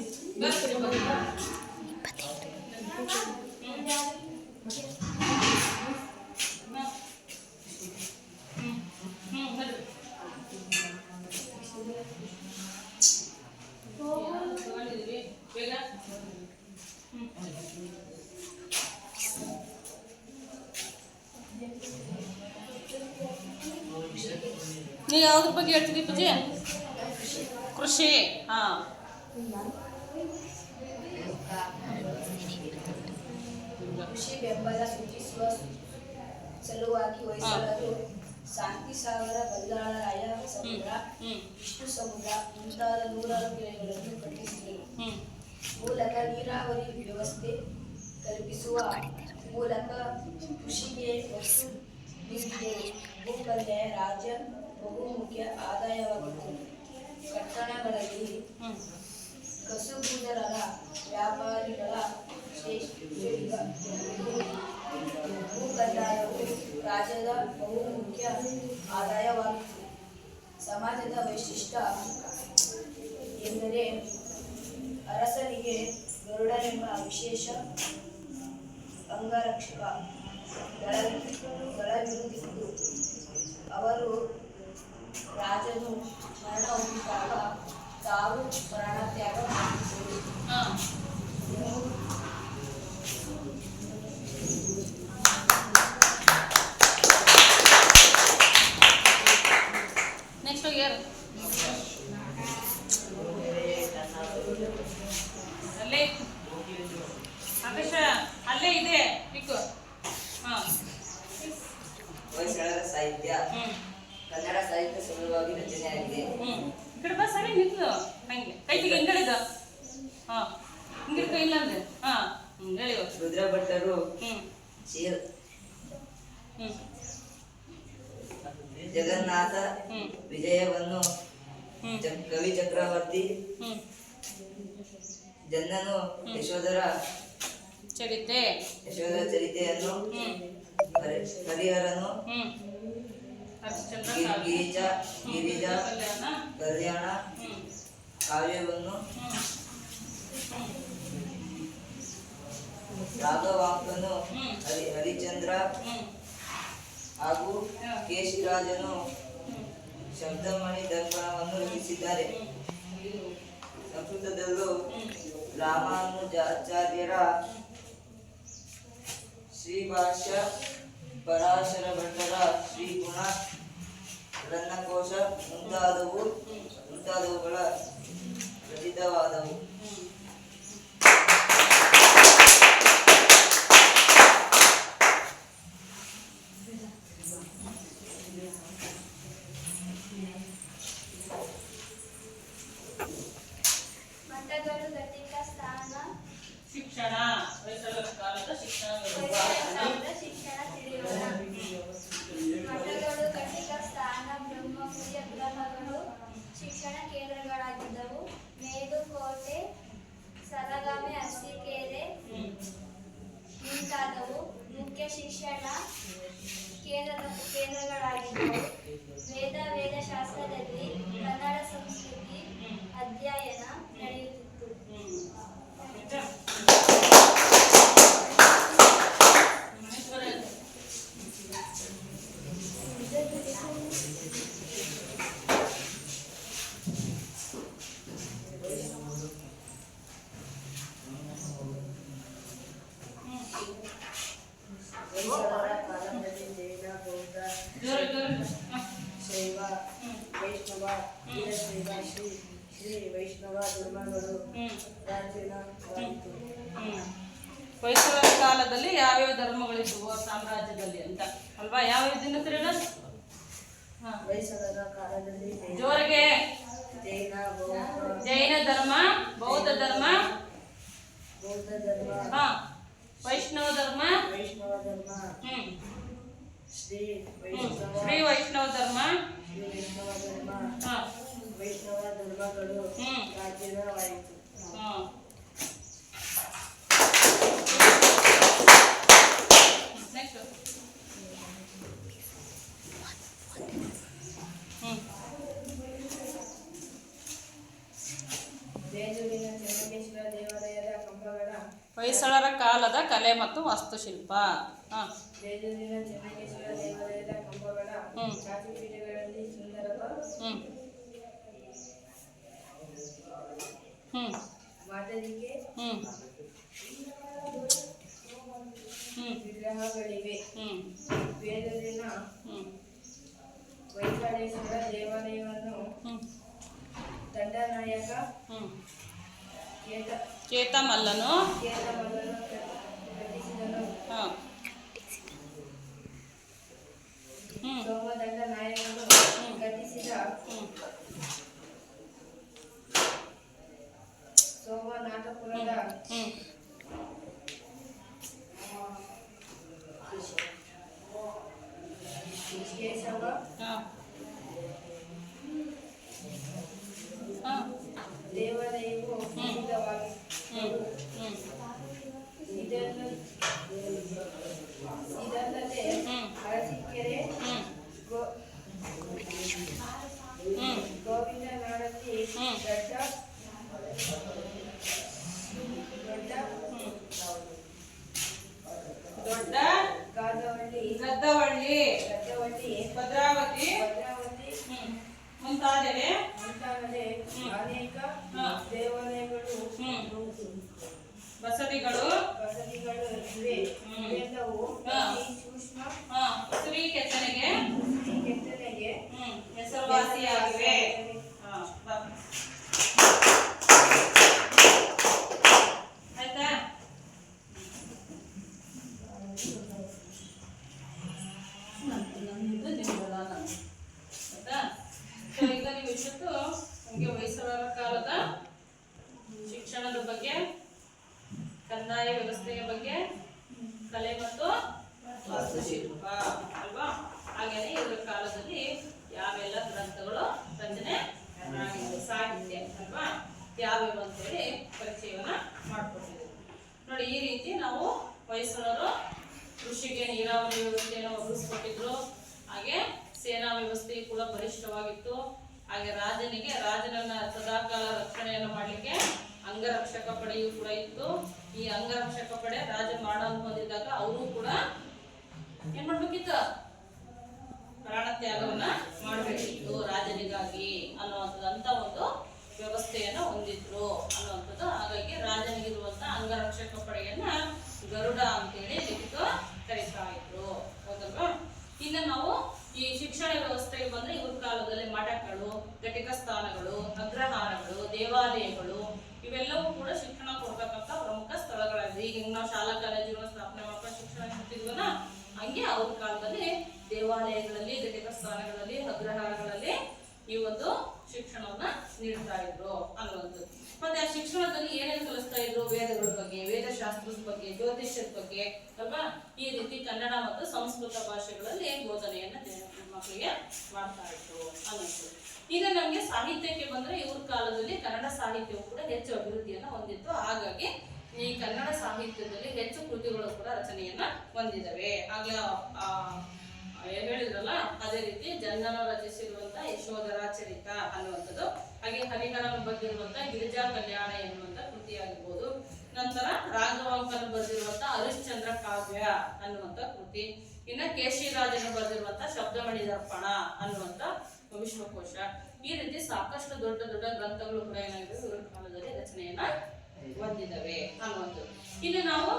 ನೀವು ಯಾವ್ದ್ರ ಬಗ್ಗೆ ಹೇಳ್ತಿದ್ದೀವಿ ಪೂಜೆ? ಕೃಷಿ. ಹಾ, ಕೃಷಿ ಬೆಂಬಲ ಸೂಚಿಸುವ ಸಲುವಾಗಿ ಹೊಯ್ಸಳರು ಶಾಂತಿಸಾಗರ, ಬಲ್ಲಾಳರಾಯ ಸಮುದ್ರ, ವಿಷ್ಣು ಸಮುದ್ರ ಮುಂತಾದ ನೂರಾರು ಕೆರೆಗಳನ್ನು ಕಟ್ಟಿಸಿದರು. ಮೂಲಕ ನೀರಾವರಿ ವ್ಯವಸ್ಥೆ ಕಲ್ಪಿಸುವ ಮೂಲಕ ಕೃಷಿಗೆ ಒತ್ತು ನೀಡಿದರು. ಭೂಕಲ್ಯಾಣ ರಾಜ್ಯ ಬಹುಮುಖ್ಯ ಆದಾಯವಾಗಿತ್ತು. ಪಟ್ಟಣಗಳಲ್ಲಿ ಕಸುಬುದಾರರ, ವ್ಯಾಪಾರಿಗಳ ಭೂಕಂದಾಯವು ರಾಜ್ಯದ ಬಹುಮುಖ್ಯ ಆದಾಯವಾಗಿತ್ತು. ಸಮಾಜದ ವೈಶಿಷ್ಟ್ಯ ಎಂದರೆ ಅರಸನಿಗೆ ಗರುಡನೆಂಬ ವಿಶೇಷ ಅಂಗರಕ್ಷಕ ದಳವಿರುತ್ತಿತ್ತು. ಅವರು ರಾಜನು ಮರಣ ಹೊಂದಿದಾಗ ತಾವು ಪ್ರಾಣತ್ಯಾಗ ಮಾಡಿದರು. ನೆಕ್ಸ್ಟ್ ಯಾರು? ಅಲ್ಲೇ ಆಕಾಶ, ಅಲ್ಲೇ ಕನ್ನಡ ಸಾಹಿತ್ಯ ಸುಲಭವಾಗಿ ರಚನೆಯಾಗಿದೆ. ಈ ಕಡೆ ಬಾ ಸರಿ ನಿಂತು ಹಂಗೆ ಕೈ ತೆಗಿ ಹಿಂಗಳಿದ ಹಾಂ ಹಿಂಗಿರ್ ಕೈ ಇಲ್ಲ ಅಂದ್ರೆ ಹಾಂ ಹೇಳಿ ರುದ್ರ ಭಟ್ಟರು ಜಗನ್ನಾಥ ವಿಜಯವನ್ನು ಕವಿ ಚಕ್ರವರ್ತಿ ಜನ್ನನು ಯಶೋಧರ ಚರಿತೆಯನ್ನು ಹರಿಹರನು ಗಿರಿಜಾ ಕಲ್ಯಾಣ ಕಾವ್ಯವನ್ನು ರಾಘವಾಂಕನು ಹರಿಚಂದ್ರ ಹಾಗೂ ಕೇಶಿರಾಜನು ಶಬ್ದಮಣಿ ದರ್ಪಣವನ್ನು ರಚಿಸಿದ್ದಾರೆ. ಸಂಸ್ಕೃತದಲ್ಲೂ ರಾಮಾನುಜಾಚಾರ್ಯರ ಶ್ರೀಭಾಷ್ಯ, ಪರಾಶರ ಭಟ್ಟರ ಶ್ರೀಗುಣ, ರನ್ನಕೋಶ ಮುಂತಾದವುಗಳ ರಚಿತವಾದವು. ಮಠಗಳು ಘಟಿಕ ಸ್ಥಾನ ಶಿಕ್ಷಣ ಹೊಯ್ಸಳರ ಕಾಲದ ಶಿಕ್ಷಣ ಶಿಕ್ಷಣ ತಿಳಿಯೋಣ. ಮಠಗಳು ಘಟಿಕ ಸ್ಥಾನ ಬ್ರಹ್ಮಪುರಿ ಗ್ರಹಗಳು ಶಿಕ್ಷಣ ಕೇಂದ್ರಗಳಾಗಿದ್ದವು. ಮೇಲುಕೋಟೆ, ಸಲಗಾಮೆ, ಅರಸೀಕೆರೆ ಮುಂತಾದವು ಮುಖ್ಯ ಶಿಕ್ಷಣ ಕೇಂದ್ರಗಳಾಗಿದ್ದವು. ವೇದಶಾಸ್ತ್ರದಲ್ಲಿ ಕನ್ನಡ ಸಂಸ್ಕೃತಿ ಅಧ್ಯಯನ ನಡೆಯುತ್ತಿತ್ತು. ಶೈವ, ವೈಷ್ಣವ, ವೀರಶೈವ, ಶ್ರೀ ವೈಷ್ಣವ ಧರ್ಮಗಳು ಪ್ರಾಚೀನವಾಯಿತು. ಹೊಯ್ಸಳರ ಕಾಲದಲ್ಲಿ ಯಾವ್ಯಾವ ಧರ್ಮಗಳಿದ್ವು ಸಾಮ್ರಾಜ್ಯದಲ್ಲಿ ಅಂತ ಅಲ್ವಾ? ಯಾವ ದಿನ ಹೊಯ್ಸಳರ ಕಾಲದಲ್ಲಿ ಜೋರಿಗೆ ಜೈನ ಧರ್ಮ, ಬೌದ್ಧ ಧರ್ಮ, ವೈಷ್ಣವ ಧರ್ಮ, ಶ್ರೀ ವೈಷ್ಣವ ಧರ್ಮ, ವೈಷ್ಣವ ಧರ್ಮಗಳು ಪ್ರಾಚೀನವಾಯಿತು. ಬೇಲೂರಿನ ಚೆನ್ನಕೇಶ್ವರ ದೇವಾಲಯದ ಕಂಬಗಳ ಹೊಯ್ಸಳರ ಕಾಲದ ಕಲೆ ಮತ್ತು ವಾಸ್ತುಶಿಲ್ಪ. ಬೇಲೂರಿನ ಚೆನ್ನಕೇಶ್ವರ ದೇವಾಲಯದ ಕಂಬಗಳ ಚಾಚುಪೀಠಗಳಲ್ಲಿ ಸುಂದರವ ಮಾದರಿಗೆ ವಿಗ್ರಹಗಳಿವೆ. ಬೇಲೂರಿನ ಹೊಯ್ಸಳೇಶ್ವರ ದೇವಾಲಯವನ್ನು ದಂಡನಾಯಕ ಕೇತಮಲ್ಲನು ಕಟ್ಟಿಸಿದನು. ಸೋಮದಂಡ ನಾಯಕನು ಕಟ್ಟಿಸಿದ ಸೋಮನಾಥಪುರದ ಕೇಶವ ದೇವಾಲಯವು ಪ್ರಸಿದ್ಧವಾಗಿತ್ತು. ಇದಲ್ಲದೆ ಅರಸೀಕೆರೆ ಗೋವಿಂದನಾಡಲ್ಲಿ ದೊಡ್ಡ ಗದ್ದವಳ್ಳಿ ಭದ್ರಾವತಿ ಮುಂತಾದೆಡೆ ಅನೇಕ ದೇವಾಲಯಗಳು ಬಸದಿಗಳು ಇವೆ. ಇವೆಲ್ಲವೂ ಸೂಕ್ಷ್ಮ ಸ್ತ್ರೀ ಕೆತ್ತನೆಗೆ ಕೆತ್ತನೆಗೆ ಹೆಸರುವಾಸಿಯಾಗಿವೆ. ಆಯ್ತಾ? ಇವತ್ತು ನಮಗೆ ಹೊಯ್ಸಳರ ಕಾಲದ ಶಿಕ್ಷಣದ ಬಗ್ಗೆ, ಕಂದಾಯ ವ್ಯವಸ್ಥೆಯ ಬಗ್ಗೆ, ಕಲೆ ಮತ್ತು ವಾಸ್ತುಶಿಲ್ಪ ಅಲ್ವಾ. ಹಾಗೇನೆ ಇವರ ಕಾಲದಲ್ಲಿ ಯಾವೆಲ್ಲ ಗ್ರಂಥಗಳು ರಚನೆ ಆಗಿವೆ, ಸಾಹಿತ್ಯ ಅಲ್ವಾ, ಯಾವ್ಯಾವ ಅಂತೇಳಿ ಪರಿಚಯವನ್ನ ಮಾಡ್ಕೊಟ್ಟಿದ್ದೀವಿ ನೋಡಿ. ಈ ರೀತಿ ನಾವು ಹೊಯ್ಸಳರು ಕೃಷಿಗೆ ನೀರಾವರಿ ವ್ಯವಸ್ಥೆಯನ್ನು ಒದಗಿಸ್ಕೊಟ್ಟಿದ್ರು. ಹಾಗೆ ಸೇನಾ ವ್ಯವಸ್ಥೆ ಕೂಡ ಬಲಿಷ್ಠವಾಗಿತ್ತು. ಹಾಗೆ ರಾಜನನ್ನ ಸದಾಕಾಲ ರಕ್ಷಣೆಯನ್ನು ಮಾಡಲಿಕ್ಕೆ ಅಂಗರಕ್ಷಕ ಪಡೆಯೂ ಕೂಡ ಇತ್ತು. ಈ ಅಂಗರಕ್ಷಕ ಪಡೆ ರಾಜ ಮಾಡಲು ಹೊಂದಿದಾಗ ಅವರು ಕೂಡ ಏನ್ ಮಾಡ್ಬೇಕಿತ್ತು, ಪ್ರಾಣ ತ್ಯಾಗವನ್ನ ಮಾಡಬೇಕಿತ್ತು ರಾಜನಿಗಾಗಿ ಅನ್ನುವಂಥದ್ದಂತ ಒಂದು ವ್ಯವಸ್ಥೆಯನ್ನ ಹೊಂದಿದ್ರು ಅನ್ನುವಂಥದ್ದು. ಹಾಗಾಗಿ ರಾಜನಿಗಿರುವಂತ ಅಂಗರಕ್ಷಕ ಪಡೆಯನ್ನ ಗರುಡ ಅಂತೇಳಿ ಕರೀತಾ ಇದ್ರು, ಹೌದಲ್ವಾ. ಇನ್ನು ನಾವು ಈ ಶಿಕ್ಷಣ ವ್ಯವಸ್ಥೆಗೆ ಬಂದ್ರೆ ಇವ್ರ ಕಾಲದಲ್ಲಿ ಮಠಗಳು, ಘಟಿಕ ಸ್ಥಾನಗಳು, ಅಗ್ರಹಾರಗಳು, ದೇವಾಲಯಗಳು ಇವೆಲ್ಲವೂ ಕೂಡ ಶಿಕ್ಷಣ ಕೊಡ್ಬೇಕಂತ ಪ್ರಮುಖ ಸ್ಥಳಗಳಾಗಿದೆ. ಈಗ ನಾವು ಶಾಲಾ ಕಾಲೇಜುಗಳ ಸ್ಥಾಪನೆ ಮಾಡ್ಕೊಂಡು ಶಿಕ್ಷಣ ಕೊಡ್ತಿದ್ವಲ್ಲ, ಹಂಗೆ ಅವ್ರ ಕಾಲದಲ್ಲಿ ದೇವಾಲಯಗಳಲ್ಲಿ, ಘಟಿಕ ಸ್ಥಾನಗಳಲ್ಲಿ, ಅಗ್ರಹಾರಗಳಲ್ಲಿ ಈ ಒಂದು ಶಿಕ್ಷಣವನ್ನ ನೀಡ್ತಾ ಇದ್ರು ಅನ್ನುವಂಥದ್ದು. ಮತ್ತೆ ಆ ಶಿಕ್ಷಣದಲ್ಲಿ ಏನೇನು ಕಲಿಸ್ತಾ ಇದ್ರು, ವೇದಗಳ ಬಗ್ಗೆ, ವೇದಶಾಸ್ತ್ರದ ಬಗ್ಗೆ, ಜ್ಯೋತಿಷ್ಯದ ಬಗ್ಗೆ ಅಲ್ವಾ. ಈ ರೀತಿ ಕನ್ನಡ ಮತ್ತು ಸಂಸ್ಕೃತ ಭಾಷೆಗಳಲ್ಲಿ ಬೋಧನೆಯನ್ನ ಮಕ್ಕಳಿಗೆ ಮಾಡ್ತಾ ಇದ್ರು ಅನ್ನೋದು. ಈಗ ನಮ್ಗೆ ಸಾಹಿತ್ಯಕ್ಕೆ ಬಂದ್ರೆ ಇವ್ರ ಕಾಲದಲ್ಲಿ ಕನ್ನಡ ಸಾಹಿತ್ಯವು ಕೂಡ ಹೆಚ್ಚು ಅಭಿವೃದ್ಧಿಯನ್ನ ಹೊಂದಿತ್ತು. ಹಾಗಾಗಿ ಈ ಕನ್ನಡ ಸಾಹಿತ್ಯದಲ್ಲಿ ಹೆಚ್ಚು ಕೃತಿಗಳು ಕೂಡ ರಚನೆಯನ್ನ ಹೊಂದಿದವೆ. ಆಗ್ಲೇ ಹೇಳಿದ್ರಲ್ಲ, ಅದೇ ರೀತಿ ಜನ್ನನ ರಚಿಸಿರುವಂತ ಯಶೋಧರ ಚರಿತ ಅನ್ನುವಂಥದ್ದು, ಹಾಗೆ ಹರಿಹರನ ಬರೆದಿರುವಂತ ಗಿರಿಜಾ ಕಲ್ಯಾಣ ಎನ್ನುವಂತ ಕೃತಿಯಾಗಿರ್ಬೋದು. ನಂತರ ರಾಘವಾಂಕನ ಬರೆದಿರುವಂತ ಹರಿಶ್ಚಂದ್ರ ಕಾವ್ಯ ಅನ್ನುವಂತ ಕೃತಿ, ಇನ್ನ ಕೇಶಿರಾಜನ ಬರೆದಿರುವಂತ ಶಬ್ದಮಣಿ ದರ್ಪಣ ಅನ್ನುವಂತ ವಿಶ್ವಕೋಶ. ಈ ರೀತಿ ಸಾಕಷ್ಟು ದೊಡ್ಡ ದೊಡ್ಡ ಗ್ರಂಥಗಳು ಕೂಡ ಏನಾಗಿವೆ ಇವ್ರ ಕಾಲದಲ್ಲಿ ರಚನೆಯನ್ನ ಹೊಂದಿದವೆ ಅನ್ನುವಂಥದ್ದು. ಇನ್ನು ನಾವು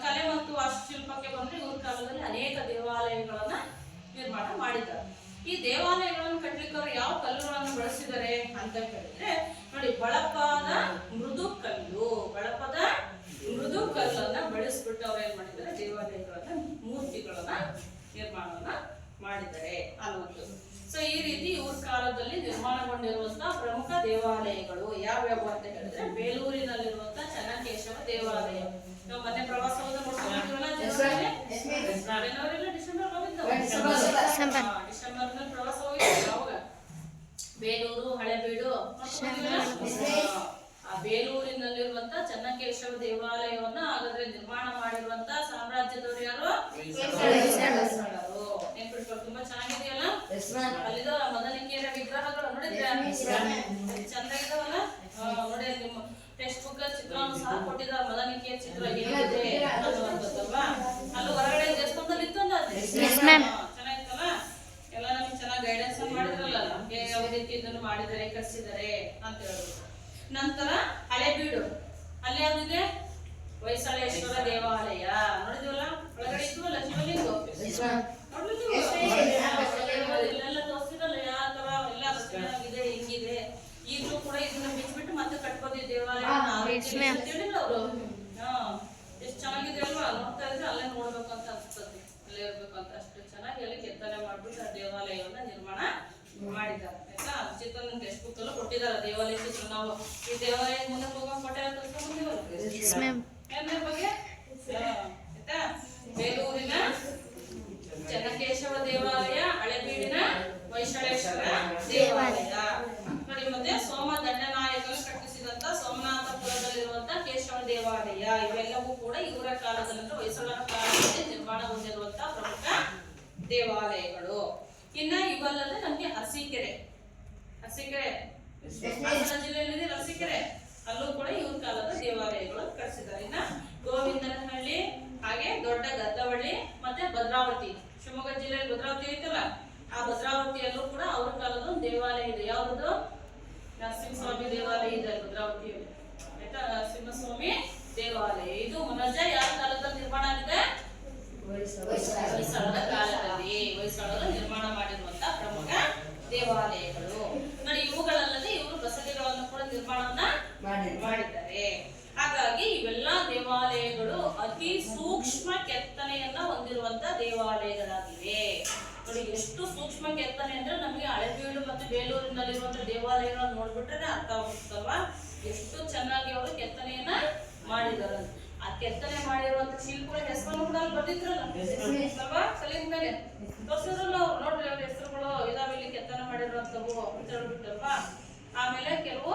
ಕಲೆ ಮತ್ತು ವಾಸ್ತುಶಿಲ್ಪಕ್ಕೆ ಬಂದ್ರೆ ಇವ್ರ ಕಾಲದಲ್ಲಿ ಅನೇಕ ದೇವಾಲಯಗಳನ್ನ ನಿರ್ಮಾಣ ಮಾಡಿದ್ದಾರೆ. ಈ ದೇವಾಲಯಗಳನ್ನು ಕಟ್ಟಲಿಕ್ಕೆ ಅವರು ಯಾವ ಕಲ್ಲುಗಳನ್ನು ಬಳಸಿದ್ದಾರೆ ಅಂತ ಹೇಳಿದ್ರೆ ನೋಡಿ, ಬಳಪದ ಮೃದು ಕಲ್ಲನ್ನ ಬಳಸ್ಬಿಟ್ಟು ಅವ್ರು ಏನ್ ಮಾಡಿದ್ದಾರೆ, ದೇವಾಲಯಗಳನ್ನ, ಮೂರ್ತಿಗಳನ್ನ ನಿರ್ಮಾಣವನ್ನ ಮಾಡಿದ್ದಾರೆ ಅನ್ನುವಂಥದ್ದು. ಸೊ ಈ ರೀತಿ ಇವ್ರ ಕಾಲದಲ್ಲಿ ನಿರ್ಮಾಣಗೊಂಡಿರುವಂತಹ ಪ್ರಮುಖ ದೇವಾಲಯಗಳು ಯಾವ್ಯಾವ ಅಂತ ಹೇಳಿದ್ರೆ, ಬೇಲೂರಿನಲ್ಲಿರುವಂತ ಚೆನ್ನಕೇಶವ ದೇವಾಲಯ. ನಾವು ಮೊನ್ನೆ ಪ್ರವಾಸವನ್ನು ನೋಡ್ಕೊಂಡಿದ್ವಲ್ಲ, ನಾವೇನವರೆಲ್ಲ ಡಿಸೆಂಬರ್ ಪ್ರವಾಸ ಹೋಗಿದ್ವಿ. ಅವಾಗ ಬೇಲೂರು, ಹಳೆಬೀಡು, ಆ ಬೇಲೂರಿನಲ್ಲಿರುವಂತ ಚೆನ್ನಕೇಶವ ದೇವಾಲಯವನ್ನ ಹಾಗಾದ್ರೆ ನಿರ್ಮಾಣ ಮಾಡಿರುವಂತ ಸಾಮ್ರಾಜ್ಯದವರು ಯಾರು? ನೆನ್ಪಿಟ್ಕೊಂಡು ತುಂಬಾ ಚೆನ್ನಾಗಿದೆಯಲ್ಲ. ಅಲ್ಲಿದ ಮೊದಲಿಕೆಯರ ವಿಗ್ರಹಗಳು ನೋಡಿದ್ರೆ ಚಂದ ಇದಾವಲ್ಲ. ನೋಡಿ, ನಿಮ್ಮ ಟೆಕ್ಸ್ಟ್ ಬುಕ್ ಚಿತ್ರವನ್ನು ಸಹ ಕೊಟ್ಟಿದ್ದಾರೆ. ಮೊದಲಿಕೆಯ ಚಿತ್ರ ಹೇಗಿದೆ ಅನ್ನುವಂಥದ್ದಲ್ವಾ. ಅಲ್ಲಿ ಹೊರಗಡೆ ದೇವಸ್ಥಾನದಲ್ಲಿ ಇತ್ತಲ್ಲ, ಚೆನ್ನಾಗಿತ್ತಲ್ಲ. ಎಲ್ಲ ನಮ್ಗೆ ಚೆನ್ನಾಗಿ ಗೈಡೆನ್ಸ್ ಮಾಡಿದ್ರಲ್ಲ, ಯಾವ ರೀತಿ ಇದನ್ನು ಮಾಡಿದ್ದಾರೆ, ಕಟ್ಸಿದ್ದಾರೆ ಅಂತ ಹೇಳ್ಬೋದು. ನಂತರ ಹಳೆಬೀಡು, ಅಲ್ಲಿ ಯಾವ್ದಿದೆ? ಹೊಯ್ಸಳೇಶ್ವರ ದೇವಾಲಯ ನೋಡಿದ್ವಲ್ಲ, ಒಳಗಡೆ ಇದ್ವಲ್ಲ ಶಿವಲಿಂಗ, ಇಲ್ಲೆಲ್ಲ ತೋರಿಸಿರಲ್ಲ ಯಾವ ತರ ಎಲ್ಲ ರಚನೆ ಹಿಂಗಿದೆ. ಈಗಲೂ ಕೂಡ ಇದನ್ನ ಬಿಚ್ಚಿಬಿಟ್ಟು ಮತ್ತೆ ಕಟ್ಬೋದು ಈ ದೇವಾಲಯ ಹೇಳಿಲ್ಲ ಅವರು. ಎಷ್ಟು ಚೆನ್ನಾಗಿದೆ ಅಲ್ವಾ, ನೋಡ್ತಾ ಇದ್ರೆ ಅಲ್ಲೇ ನೋಡ್ಬೇಕಂತ ಅನ್ಸ್ತದೆ, ಅಲ್ಲೇ ಇರ್ಬೇಕಂತ. ಅಷ್ಟು ಚೆನ್ನಾಗಿ ಅಲ್ಲಿ ಕೆತ್ತನೆ ಮಾಡ್ಬಿಟ್ಟು ಆ ದೇವಾಲಯವನ್ನ ನಿರ್ಮಾಣ ಮಾಡಿದ್ದಾರೆ ಆಯ್ತಾ. ಚಿತ್ರ ಟೆಕ್ಸ್ಟ್ ಬುಕ್ ಅಲ್ಲೂ ಕೊಟ್ಟಿದ್ದಾರೆ ದೇವಾಲಯ ಚಿತ್ರ. ನಾವು ಈ ದೇವಾಲಯ ಮುಂದೆ ಹೋಗೋ ಕೊಟ್ಟೆ ಏನ್ರ ಬಗ್ಗೆ ಆಯ್ತಾ. ಬೇಲೂರಿನ ಚೆನ್ನಕೇಶವ ದೇವಾಲಯ, ಹಳೆಬೀಡಿನ ಹೊಯ್ಸಳೇಶ್ವರ ದೇವಾಲಯ ನೋಡಿ. ಮತ್ತೆ ಸೋಮ ದಂಡನಾಯಕನು ಕಟ್ಟಿಸಿದಂತ ಸೋಮನಾಥಪುರದಲ್ಲಿರುವಂತ ಕೇಶವ ದೇವಾಲಯ, ಇವೆಲ್ಲವೂ ಕೂಡ ಇವರ ಕಾಲದಲ್ಲಿ ಅಂದ್ರೆ ಹೊಯ್ಸಳರ ಕಾಲದಲ್ಲಿ ನಿರ್ಮಾಣಗೊಂಡಿರುವಂತ ಪ್ರಮುಖ ದೇವಾಲಯಗಳು. ಇನ್ನ ಇವಲ್ಲದೆ ನಮ್ಗೆ ಅರಸೀಕೆರೆ ಹಾಸನ ಜಿಲ್ಲೆಯಲ್ಲಿ ಅರಸೀಕೆರೆ, ಅಲ್ಲೂ ಕೂಡ ಇವ್ರ ಕಾಲದ ದೇವಾಲಯಗಳು ಕಟ್ಟಿಸಿದ್ದಾರೆ. ಇನ್ನ ಗೋವಿಂದನಹಳ್ಳಿ, ಹಾಗೆ ದೊಡ್ಡ ಗದ್ದವಳ್ಳಿ, ಮತ್ತೆ ಭದ್ರಾವತಿ, ಶಿವಮೊಗ್ಗ ಜಿಲ್ಲೆಯಲ್ಲಿ ಭದ್ರಾವತಿ ಐತಲ್ಲ, ಆ ಭದ್ರಾವತಿಯಲ್ಲೂ ಕೂಡ ಅವ್ರ ಕಾಲದ ಒಂದು ದೇವಾಲಯ ಇದೆ. ಯಾವ್ದು? ನರಸಿಂಹಸ್ವಾಮಿ ದೇವಾಲಯ ಇದೆ ಭದ್ರಾವತಿಯಲ್ಲಿ ಆಯ್ತಾ. ನರಸಿಂಹಸ್ವಾಮಿ ದೇವಾಲಯ ಇದು ಮೊನಜ ಯಾವ ಕಾಲದಲ್ಲಿ ನಿರ್ಮಾಣ ಆಗಿದೆ? ಹೊಯ್ಸಳರ ಕಾಲದಲ್ಲಿ, ಹೊಯ್ಸಳರು ನಿರ್ಮಾಣ ಮಾಡಿರುವಂತಹ ಪ್ರಮುಖ ದೇವಾಲಯಗಳು ನೋಡಿ. ಇವುಗಳಲ್ಲದೆ ಇವರು ಬಸದಿಗಳನ್ನು ಕೂಡ ನಿರ್ಮಾಣವನ್ನ ಮಾಡಿದ್ದಾರೆ. ಹಾಗಾಗಿ ಇವೆಲ್ಲ ದೇವಾಲಯಗಳು ಅತಿ ಸೂಕ್ಷ್ಮ ಕೆತ್ತನೆಯನ್ನ ಹೊಂದಿರುವಂತ ದೇವಾಲಯಗಳಾಗಿವೆ ನೋಡಿ. ಎಷ್ಟು ಸೂಕ್ಷ್ಮ ಕೆತ್ತನೆ ಅಂದ್ರೆ ನಮಗೆ ಹಳೆಬೀಡು ಮತ್ತು ಬೇಲೂರಿನಲ್ಲಿರುವಂತಹ ದೇವಾಲಯ ದೇವಾಲಯಗಳನ್ನು ನೋಡ್ಬಿಟ್ರೆ ಅರ್ಥ ಆಗುತ್ತಲ್ವಾ ಎಷ್ಟು ಚೆನ್ನಾಗಿ ಅವರು ಕೆತ್ತನೆಯನ್ನ ಮಾಡಿದ್ದಾರೆ. ಆ ಕೆತ್ತನೆ ಮಾಡಿರುವಂತ ಶಿಲ್ಪಿಗಳ ಹೆಸರನ್ನು ಕೂಡ ಅಲ್ಲಿ ಬರ್ದಿದ್ರಲ್ಲ ಅಲ್ವಾ, ಕಲ್ಲಿನ ಮೇಲೆ ತೋರಿಸಿದ್ರಲ್ಲ ಅವ್ರು. ನೋಡ್ರಿ ಅವ್ರ ಹೆಸರುಗಳು ಇದಾವೆ ಇಲ್ಲಿ ಕೆತ್ತನೆ ಮಾಡಿರುವಂತವು ಅಂತ ಹೇಳ್ಬಿಟ್ಟಲ್ವಾ. ಆಮೇಲೆ ಕೆಲವು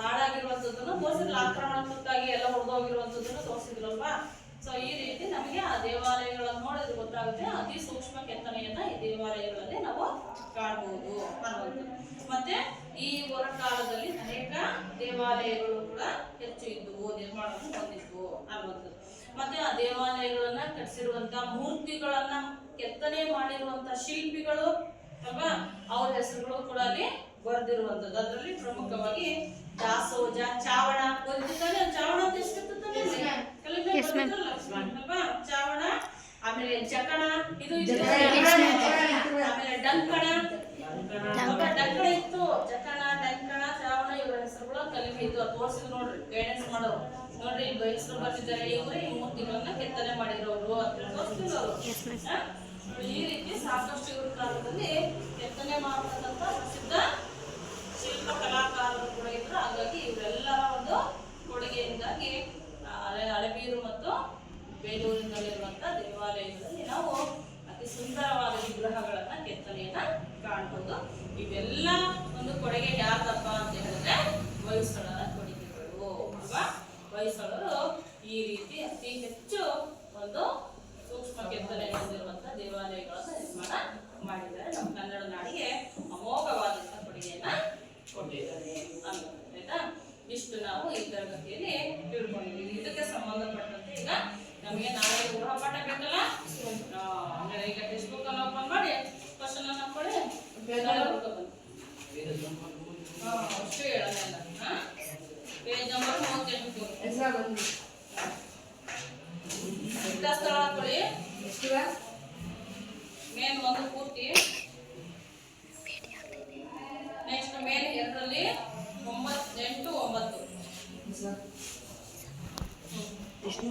ಹಾಳಾಗಿರುವಂತದ್ದನ್ನು ತೋರಿಸಿದ್ರಲ್ಲ, ಆಕ್ರಮಣಕ್ಕಾಗಿ ಎಲ್ಲ ಹೊಡೆದೋಗಿರುವಂತದ್ದನ್ನು ತೋರಿಸಿದ್ರಲ್ವಾ. ಸೊ ಈ ರೀತಿ ನಮಗೆ ಆ ದೇವಾಲಯಗಳನ್ನು ನೋಡಿದ್ರೆ ಗೊತ್ತಾಗುತ್ತೆ ಅತಿ ಸೂಕ್ಷ್ಮ ಕೆತ್ತನೆಯನ್ನ ಈ ದೇವಾಲಯಗಳಲ್ಲಿ ನಾವು ಕಾಣಬಹುದು ಅನ್ನುವಂಥದ್ದು. ಮತ್ತೆ ಈ ಹೊರ ಕಾಲದಲ್ಲಿ ಅನೇಕ ದೇವಾಲಯಗಳು ಕೂಡ ಹೆಚ್ಚು ಇದ್ದುವು, ನಿರ್ಮಾಣವನ್ನು ಹೊಂದಿದ್ವು ಅನ್ನುವಂಥದ್ದು. ಮತ್ತೆ ಆ ದೇವಾಲಯಗಳನ್ನ ಕಟ್ಟಿಸಿರುವಂತ ಮೂರ್ತಿಗಳನ್ನ ಕೆತ್ತನೆ ಮಾಡಿರುವಂತ ಶಿಲ್ಪಿಗಳು ಅಲ್ವಾ, ಅವ್ರ ಹೆಸರುಗಳು ಕೂಡ ಅಲ್ಲಿ ಬರೆದಿರುವಂತದ್ದು. ಅದರಲ್ಲಿ ಪ್ರಮುಖವಾಗಿ ದಾಸೋಜ, ಚಾವಣ, ಚಾವಣ ಅಂತ ಎಷ್ಟಿರ್ತದೆ ಅಲ್ವಾ, ಚಾವಣ, ಆಮೇಲೆ ಜಕಣ, ಇದು ಆಮೇಲೆ ಡಂಕಣ ಇತ್ತು, ಜಕಣ, ಡಂಕಣ, ಚಾವಣ ಇವರ ಹೆಸರುಗಳು ಕಲಿಮೆ ಇದ್ದು ತೋರಿಸಿದ್ರು ನೋಡ್ರಿ, ಗೈಡೆನ್ಸ್ ಮಾಡೋರು. ನೋಡ್ರಿ ಈಗ ಹೆಸರು ಬರ್ತಿದ್ದಾರೆ, ಇವರೇ ಈ ಮೂರ್ತಿಗಳನ್ನ ಕೆತ್ತನೆ ಮಾಡಿರೋರು ಅಂತ ತೋರಿಸ್ತಿರೋರು. ಈ ರೀತಿ ಸಾಕಷ್ಟು ಇವ್ರ ಕಾಲದಲ್ಲಿ ಕೆತ್ತನೆ ಮಾಡತಕ್ಕಂಥ ಪ್ರಸಿದ್ಧ ಶಿಲ್ಪ ಕಲಾಕಾರರು ಕೂಡ ಇದ್ರು. ಹಾಗಾಗಿ ಇವರೆಲ್ಲರ ಒಂದು ಕೊಡುಗೆಯಿಂದಾಗಿ ಹಳೆಬೀಡು ಮತ್ತು ಬೇಲೂರಿನಲ್ಲಿರುವಂತ ದೇವಾಲಯಗಳಲ್ಲಿ ನಾವು ಅತಿ ಸುಂದರವಾದ ವಿಗ್ರಹಗಳನ್ನ ಕೆತ್ತನೆಯನ್ನ ಕಾಣಬಹುದು. ಇವೆಲ್ಲ ಒಂದು ಕೊಡುಗೆ ಯಾಕಪ್ಪ ಅಂತ ಹೇಳಿದ್ರೆ ಹೊಯ್ಸಳರ ಕೊಡುಗೆಗಳು ಅಲ್ವಾ. ಹೊಯ್ಸಳರು ಈ ರೀತಿ ಅತಿ ಹೆಚ್ಚು ಒಂದು ಸೂಕ್ಷ್ಮ ಕೆತ್ತನೆ ಹೊಂದಿರುವಂತ ದೇವಾಲಯಗಳನ್ನ ನಿರ್ಮಾಣ ಮಾಡಿದ್ದಾರೆ. ನಮ್ಮ ಕನ್ನಡ ನಾಡಿಗೆ ಅಮೋಘವಾದಂತಹ ಕೊಡುಗೆಯನ್ನ ಕೊಟ್ಟಿದ್ದಾರೆ ಅಂತ ಆಯ್ತಾ. ಇಷ್ಟು ನಾವು ಈ ತರಗತಿಯಲ್ಲಿ ತಿಳ್ಕೊಂಡಿದ್ದೀವಿ. ಇದಕ್ಕೆ ಸಂಬಂಧಪಟ್ಟಂತೆ ಈಗ ನಮಗೆ ನಾಳೆ ಗೃಹಪಾಠ ಬೇಕಲ್ಲ, ಆಮೇಲೆ ಈಗ ಟೆಕ್ಸ್ಟ್ ಬುಕ್ ಅನ್ನು ಓಪನ್ ಮಾಡಿ ಕ್ವಶನ್ ಅನ್ನು ಕೊಡಿ, ಅಷ್ಟು ಹೇಳೋಣ. Page number 38